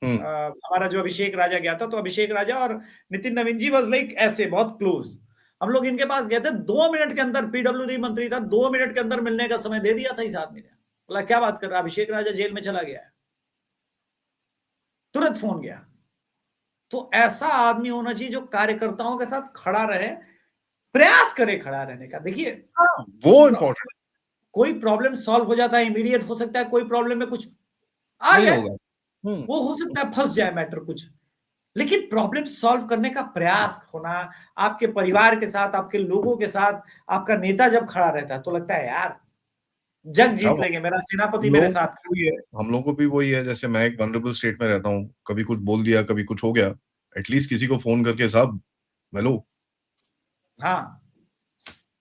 हमारा जो अभिषेक राजा गया था, तो अभिषेक राजा और नितिन नवीन जी वाज लाइक ऐसे बहुत क्लोज। हम लोग इनके पास गए थे, 2 मिनट के अंदर, पीडब्ल्यूडी मंत्री था, 2 मिनट के अंदर मिलने का समय दे दिया था इस आदमी ने। बोला क्या बात कर रहा, अभिषेक राजा जेल में चला गया है, तुरंत फोन गया। तो ऐसा आदमी होना चाहिए जो कार्यकर्ताओं के साथ खड़ा रहे, प्रयास करे खड़ा रहने का। देखिए वो इम्पोर्टेंट, कोई प्रॉब्लम सॉल्व हो जाता है, इमीडिएट हो सकता है, कोई प्रॉब्लम में कुछ आ गया वो हो सकता है फंस जाए मैटर कुछ, लेकिन प्रॉब्लम सॉल्व करने का प्रयास होना, आपके परिवार के साथ, आपके लोगों के साथ, आपका नेता जब खड़ा रहता है तो लगता है यार जंग जीत लेंगे, मेरा सेनापति मेरे साथ है। हम लोगों को भी वही है, जैसे मैं एक वनरेबल स्टेट में रहता हूँ, कभी कुछ बोल दिया, कभी कुछ हो गया, एटलीस्ट किसी को फोन करके साहब हेलो, हाँ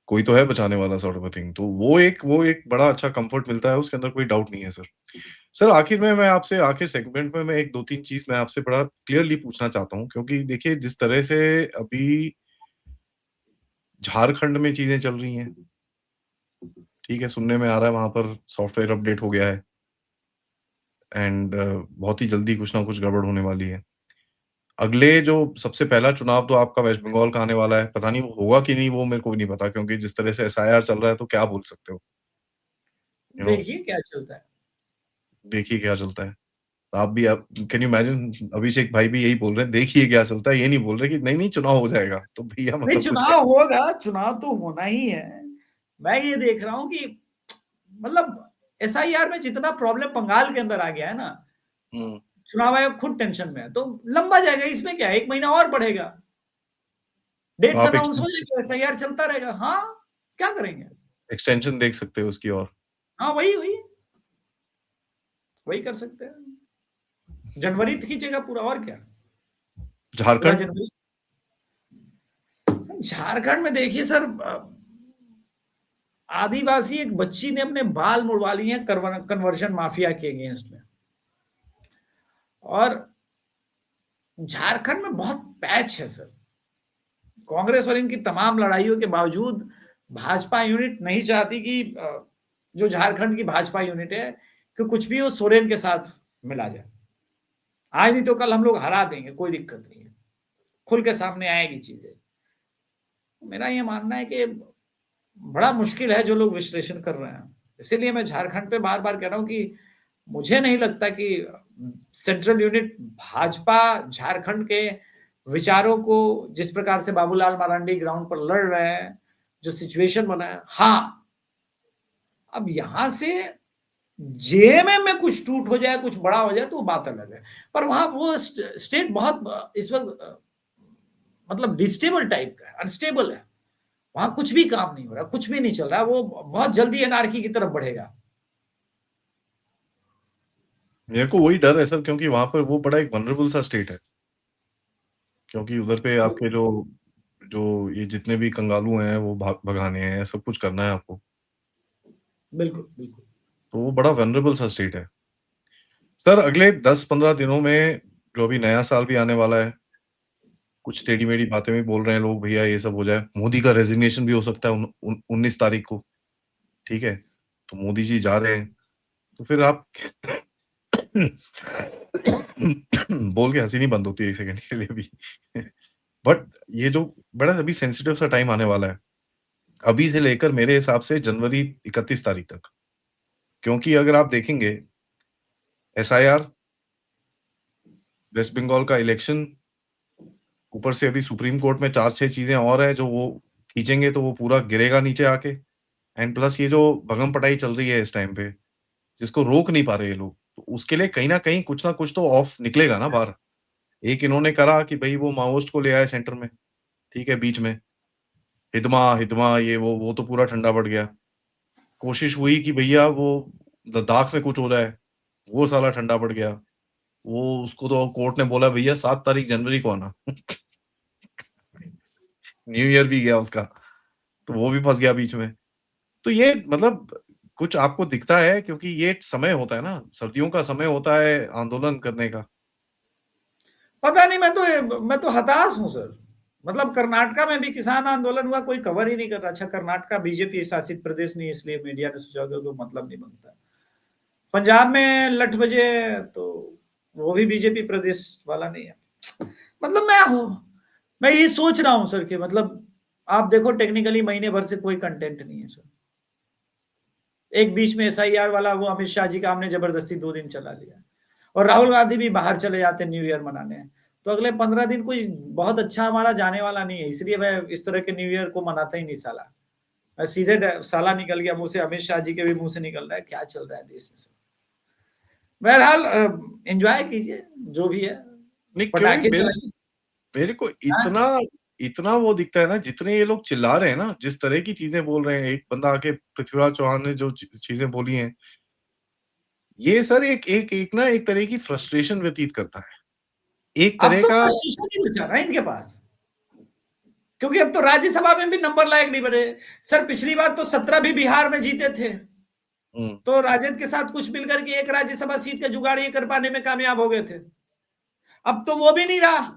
कोई तो है बचाने वाला, सॉर्ट ऑफ थिंग। तो वो एक बड़ा अच्छा कंफर्ट मिलता है, उसके अंदर कोई डाउट नहीं है सर। सर आखिर में मैं आपसे, आखिर सेगमेंट में मैं एक 2-3 चीज मैं आपसे बड़ा क्लियरली पूछना चाहता हूँ, क्योंकि देखिए जिस तरह से अभी झारखंड में चीजें चल रही हैं, ठीक है, सुनने में आ रहा है वहां पर सॉफ्टवेयर अपडेट हो गया है, एंड बहुत ही जल्दी कुछ ना कुछ गड़बड़ होने वाली है। अगले जो सबसे पहला चुनाव तो आपका वेस्ट बंगाल का आने वाला है, पता नहीं वो होगा कि नहीं, वो मेरे को भी नहीं पता, क्योंकि जिस तरह से एसआईआर चल रहा है तो क्या बोल सकते हो। देखिए क्या चलता है, देखिए क्या चलता है। आप भी, आप कैन यू इमेजिन, अभिषेक भाई भी यही बोल रहे हैं, देखिए क्या चलता है, ये नहीं बोल रहे कि नहीं नहीं चुनाव हो जाएगा। तो भैया नहीं मतलब कुछ चुनाव होगा, चुनाव तो होना ही है। मैं ये देख रहा हूं कि मतलब एसआईआर में जितना प्रॉब्लम बंगाल के अंदर आ गया है ना, चुनाव आयोग खुद टेंशन में है, तो लंबा जाएगा। इसमें क्या है, 1 महीना और बढ़ेगा, डेट्स आप अनाउंस हो जाएगी, एसआईआर चलता रहेगा। हाँ, क्या करेंगे? एक्सटेंशन देख सकते हो उसकी और हाँ, वही कर सकते हैं। जनवरी खींचेगा पूरा, और क्या? पूरा झारखंड जनवरी। झारखंड में देखिए सर, आदिवासी एक बच्ची ने अपने बाल मुड़वा लिए हैं कन्वर्जन माफिया के अगेंस्ट में। और झारखंड में बहुत पैच है सर। कांग्रेस और इनकी तमाम लड़ाइयों के बावजूद भाजपा यूनिट नहीं चाहती कि जो झारखंड की भाजपा यूनिट है कि कुछ भी हो सोरेन के साथ मिला जाए। आज नहीं तो कल हम लोग हरा देंगे, कोई दिक्कत नहीं है, खुल के सामने आएगी चीजें। मेरा ये मानना है कि बड़ा मुश्किल है जो लोग विश्लेषण कर रहे हैं। इसीलिए मैं झारखंड पे बार बार कह रहा हूं कि मुझे नहीं लगता कि सेंट्रल यूनिट भाजपा झारखंड के विचारों को, जिस प्रकार से बाबूलाल मरांडी ग्राउंड पर लड़ रहे हैं, जो सिचुएशन बना है, हाँ, अब यहां से जेएमएम में कुछ टूट हो जाए, कुछ बड़ा हो जाए तो बात अलग है। पर वहां वो स्टेट बहुत इस वक्त मतलब डिस्टेबल टाइप का है, अनस्टेबल है। वहां कुछ भी काम नहीं हो रहा, कुछ भी नहीं चल रहा, वो बहुत जल्दी एनार्की की तरफ बढ़ेगा। मेरे को वही डर है सर, क्योंकि वहां पर वो बड़ा एक वनरेबल सा स्टेट है, क्योंकि उधर पे आपके जो जो ये जितने भी कंगालू हैं वो भगाने हैं, सब कुछ करना है आपको, बिल्कुल बिल्कुल। तो वो बड़ा वनरेबल सा स्टेट है। सर अगले 10-15 दिनों में जो अभी नया साल भी आने वाला है, कुछ टेढ़ी-मेढ़ी बातें भी बोल रहे हैं लोग, भैया ये सब हो जाए, मोदी का रेजिग्नेशन भी हो सकता है 19 तारीख को, ठीक है? तो मोदी जी जा रहे हैं, तो फिर आप बोल के हँसी नहीं बंद होती है 1 सेकंड के लिए भी। बट ये जो बड़ा अभी सेंसिटिव सा टाइम आने वाला है, अभी से लेकर मेरे हिसाब से जनवरी 31 तारीख तक, क्योंकि अगर आप देखेंगे एसआईआर, वेस्ट बंगाल का इलेक्शन, ऊपर से अभी सुप्रीम कोर्ट में 4-6 चीज़ें और हैं जो वो खींचेंगे तो वो पूरा गिरेगा नीचे आके, एंड प्लस ये जो भगम-पटाई चल रही है इस टाइम पे, जिसको रोक नहीं पा रहे ये लोग, तो उसके लिए कहीं न कहीं कुछ ना कुछ तो ऑफ निकलेगा ना बाहर। एक इन्होंने करा कि भई वो माओइस्ट को ले आए सेंटर में, ठीक है, बीच में। हितमा ये वो तो पूरा ठंडा पड़ गया। कोशिश हुई कि भैया वो लद्दाख में कुछ हो जाए, वो साला ठंडा पड़ गया। वो उसको तो कोर्ट ने बोला भैया 7 तारीख जनवरी को आना। न्यू ईयर भी गया उसका, तो वो भी फँस गया बीच में। तो ये मतलब कुछ आपको दिखता है, क्योंकि ये समय होता है ना, सर्दियों का समय होता है आंदोलन करने का। पता नहीं, मैं तो हताश हूं सर। मतलब कर्नाटका में भी किसान आंदोलन हुआ, कोई कवर ही नहीं कर रहा। अच्छा, कर्नाटका बीजेपी शासित प्रदेश नहीं, इसलिए मीडिया ने सोचा कि कोई मतलब नहीं बनता। पंजाब में लठ बजे तो वो भी बीजेपी प्रदेश वाला नहीं है। मतलब मैं ये सोच रहा हूं सर कि मतलब आप देखो, टेक्निकली महीने भर से कोई कंटेंट नहीं है सर। एक बीच में एसआईआर वाला वो अमित शाह जी का हमने जबरदस्ती 2 दिन चला लिया, और राहुल गांधी भी बाहर चले जाते न्यू ईयर मनाने। तो अगले 15 दिन कोई बहुत अच्छा हमारा जाने वाला नहीं है, इसलिए मैं इस तरह के न्यू ईयर को मनाता ही नहीं साला। मैं सीधे साला निकल गया मुंह से, अमित शाह जी के भी मुंह से निकल रहा है, क्या चल रहा है देश में सर। बहरहाल एंजॉय कीजिए जो भी है, नहीं क्यों पटाखे मेरे चलाइए। मेरे को हाँ? इतना इतना वो दिखता है ना, जितने ये लोग चिल्ला रहे हैं ना, जिस तरह की चीज़ें बोल रहे हैं, एक बंदा आके पृथ्वीराज चौहान ने जो चीज़ें बोली हैं, ये सर एक एक एक ना एक तरह की फ्रस्ट्रेशन व्यतीत करता है। एक अब तरह तो का शीशा नहीं बचा रहा है इनके पास, क्योंकि अब तो राज्यसभा में भी नंबर लायक नहीं बने सर। पिछली बार तो 17 भी बिहार में जीते थे, हुँ, तो राजद के साथ कुछ मिलकर के एक राज्यसभा सीट का जुगाड़ ये कर पाने में कामयाब हो गए थे। अब तो वो भी नहीं रहा,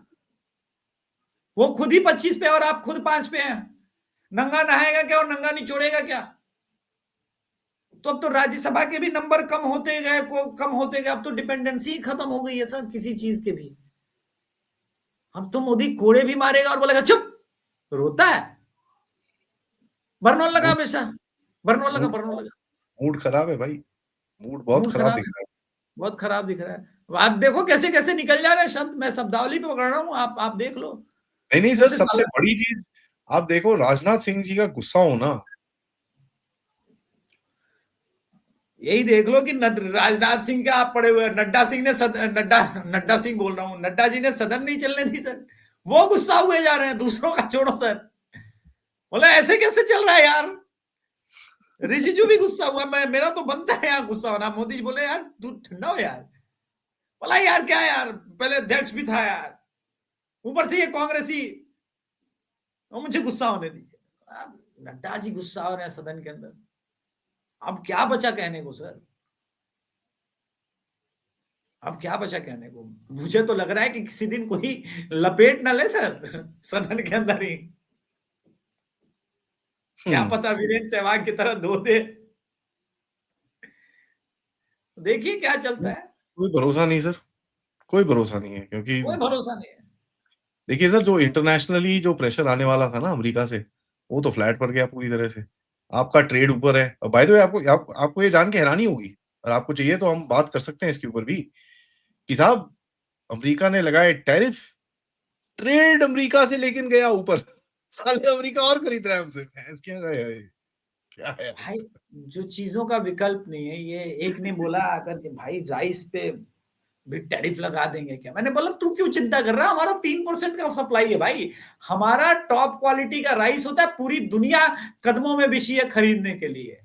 वो खुद ही 25 पे और आप खुद 5 पे हैं। नंगा नहाएगा क्या और नंगा निचोड़ेगा क्या? तो अब तो राज्यसभा के भी नंबर कम होते गए, कम होते गए। अब तो डिपेंडेंसी खत्म हो गई है सर किसी चीज के भी। अब तो मोदी कोड़े भी मारेगा और बोलेगा चुप, रोता है। बरनौल लगा मूड हमेशा, बरनौल लगा, मूड बरनौल लगा। मूड खराब है भाई, मूड बहुत मूड खराब खराब दिख है, रहा है। बहुत खराब दिख रहा है। आप देखो कैसे कैसे निकल जा रहे हैं शब्द, मैं शब्दावली पे पकड़ रहा हूँ, आप देख लो। नहीं, नहीं मुंह सर, से सबसे साला, बड़ी चीज़ आप देखो राजनाथ सिंह जी का गुस्सा होना। यही देख लो कि राजनाथ सिंह का आप पड़े हुए हैं। नड्डा सिंह ने नड्डा नड्डा सिंह बोल रहा हूँ, नड्डा जी ने सदन नहीं चलने दी सर। वो गुस्सा हुए जा रहे हैं, दूसरों का छोड़ो सर। बोला ऐसे कैसे चल रहा है यार। रिजिजू भी गुस्सा हुआ, मैं मेरा तो बनता है यार गुस्सा होना। मोदी जी बोले यार तू ठंडा हो यार। बोला यार क्या यार, पहले अध्यक्ष भी था यार, ऊपर से ये कांग्रेसी, और मुझे गुस्सा होने दीजिए। अब नड्डा जी गुस्सा हो रहे हैं सदन के अंदर, अब क्या बचा कहने को सर, अब क्या बचा कहने को। मुझे तो लग रहा है कि किसी दिन कोई लपेट ना ले सर सदन के अंदर ही, क्या पता वीरेंद्र सहवाग की तरह धो दे। देखिए क्या चलता है, कोई भरोसा नहीं सर, कोई भरोसा नहीं है, क्योंकि कोई भरोसा नहीं है। देखिए सर, जो इंटरनेशनली जो प्रेशर आने वाला था ना अमेरिका से, वो तो फ्लैट पड़ गया पूरी तरह से। आपका ट्रेड ऊपर है, और बाय द वे आपको ये जान के हैरानी होगी, और आपको चाहिए तो हम बात कर सकते हैं इसके ऊपर भी, कि साहब अमेरिका ने लगाए टैरिफ, ट्रेड अमेरिका से लेकिन गया ऊपर। साले अमेरिका और खरीद रहा है हमसे, भैंस क्या है ये? क्या है? भाई जो चीजों का विकल्प नहीं है, ये एक ने बोला आकर के भाई राइस पे भी टैरिफ लगा देंगे क्या। मैंने बोला तू क्यों चिंता कर रहा है, हमारा 3% का सप्लाई है भाई, हमारा टॉप क्वालिटी का राइस होता है, पूरी दुनिया कदमों में बिछी है खरीदने के लिए।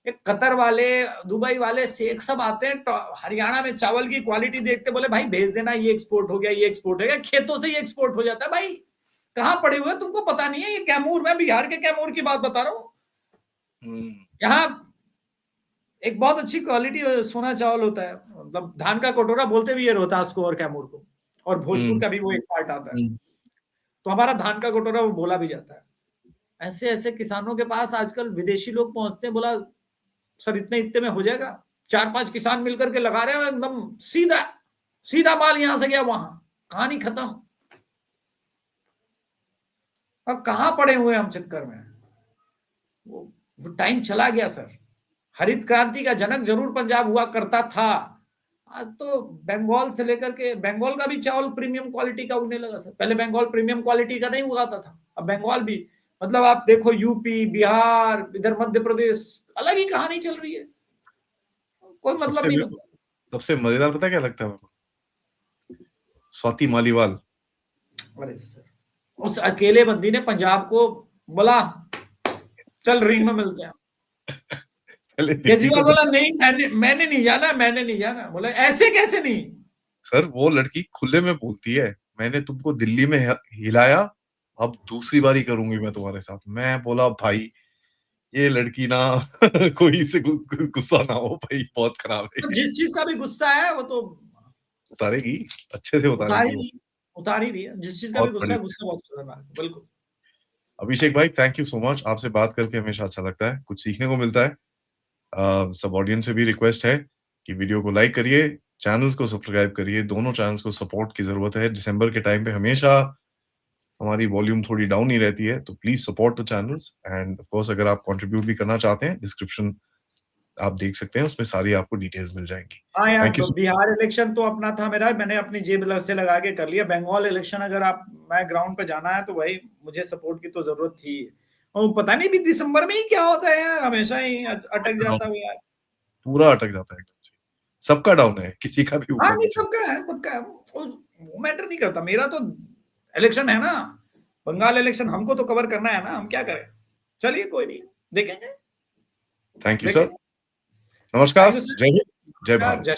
एक कतर वाले, दुबई वाले, शेख सब आते हैं हरियाणा में, चावल की क्वालिटी देखते बोले भाई भेज देना, ये एक्सपोर्ट हो गया, ये एक्सपोर्ट हो गया, खेतों से ये एक्सपोर्ट हो जाता है। भाई कहां पड़े हुए तुमको पता नहीं है, ये कैमूर, मैं बिहार के कैमूर की बात बता रहा हूं। यहाँ एक बहुत अच्छी क्वालिटी सोना चावल होता है, मतलब धान का कटोरा बोलते भी ये रोहतास को और कैमूर को, और भोजपुर का भी वो एक पार्ट आता है, तो हमारा धान का कटोरा वो बोला भी जाता है। ऐसे ऐसे किसानों के पास आजकल विदेशी लोग पहुंचते हैं, बोला सर इतने इतने में हो जाएगा, 4-5 किसान मिलकर के लगा रहे हैं, एकदम सीधा सीधा माल यहां से गया वहां, कहानी खत्म। अब कहां पड़े हुए हम चक्कर में, वो टाइम चला गया सर। हरित क्रांति का जनक जरूर पंजाब हुआ करता था, आज तो बंगाल से लेकर के, बंगाल का भी चावल प्रीमियम क्वालिटी का उगने लगा सर। पहले बंगाल प्रीमियम क्वालिटी का नहीं उगाता था, अब बंगाल भी, मतलब आप देखो यूपी, बिहार, इधर मध्य प्रदेश, अलग ही कहानी चल रही है, कोई मतलब नहीं बनता। सबसे मजेदार पता क्या लगता है मेरे को? स्वाति मालीवाल। अरे सर, उस अकेले बंदी ने पंजाब को बोला चल रिंग में मिलते हैं। केजरीवाल बोला नहीं, मैंने नहीं जाना, मैंने नहीं जाना। बोला ऐसे कैसे नहीं सर, वो लड़की खुले में बोलती है, मैंने तुमको दिल्ली में हिलाया, अब दूसरी बारी करूंगी मैं तुम्हारे साथ। मैं बोला भाई ये लड़की ना कोई से गुस्सा ना हो भाई, बहुत खराब है। तो जिस चीज का भी गुस्सा है वो तो उतारेगी, अच्छे से उतारेगी, उतार ही रही है। जिस चीज का भी गुस्सा है, गुस्सा बहुत खतरनाक है। बिल्कुल अभिषेक भाई, थैंक यू सो मच, आपसे बात करके हमेशा अच्छा लगता है, कुछ सीखने को मिलता है। सब ऑडियंस से भी रिक्वेस्ट है कि वीडियो को लाइक करिए, चैनल्स को सब्सक्राइब करिए, दोनों चैनल्स को सपोर्ट की जरूरत है। दिसंबर के टाइम पे हमेशा हमारी वॉल्यूम थोड़ी डाउन ही रहती है, तो please support the channels, end of course अगर आप कंट्रीब्यूट भी करना चाहते हैं, डिस्क्रिप्शन आप देख सकते हैं, उसमें सारी आपको डिटेल्स मिल जाएंगी। हाँ यार, तो बिहार इलेक्शन तो अपना था मेरा, मैंने अपनी जेब से लगा के कर लिया। बंगाल इलेक्शन अगर आप मैं ग्राउंड पे जाना है तो भाई मुझे सपोर्ट की तो जरूरत थी। और पता नहीं भी दिसंबर में ही क्या होता है यार, हमेशा ही अटक जाता हूँ यार, पूरा अटक जाता है एकदम से, सबका डाउन है, किसी का भी ऊपर हाँ नहीं सबका है, सबका है, वो मैटर नहीं करता। मेरा तो इलेक्शन है ना, बंगाल इलेक्शन हमको तो कवर करना है ना, हम क्या करें। चलिए कोई नहीं, देखेंगे। थैंक यू सर, नमस्कार, जय हिंद, जय भारत।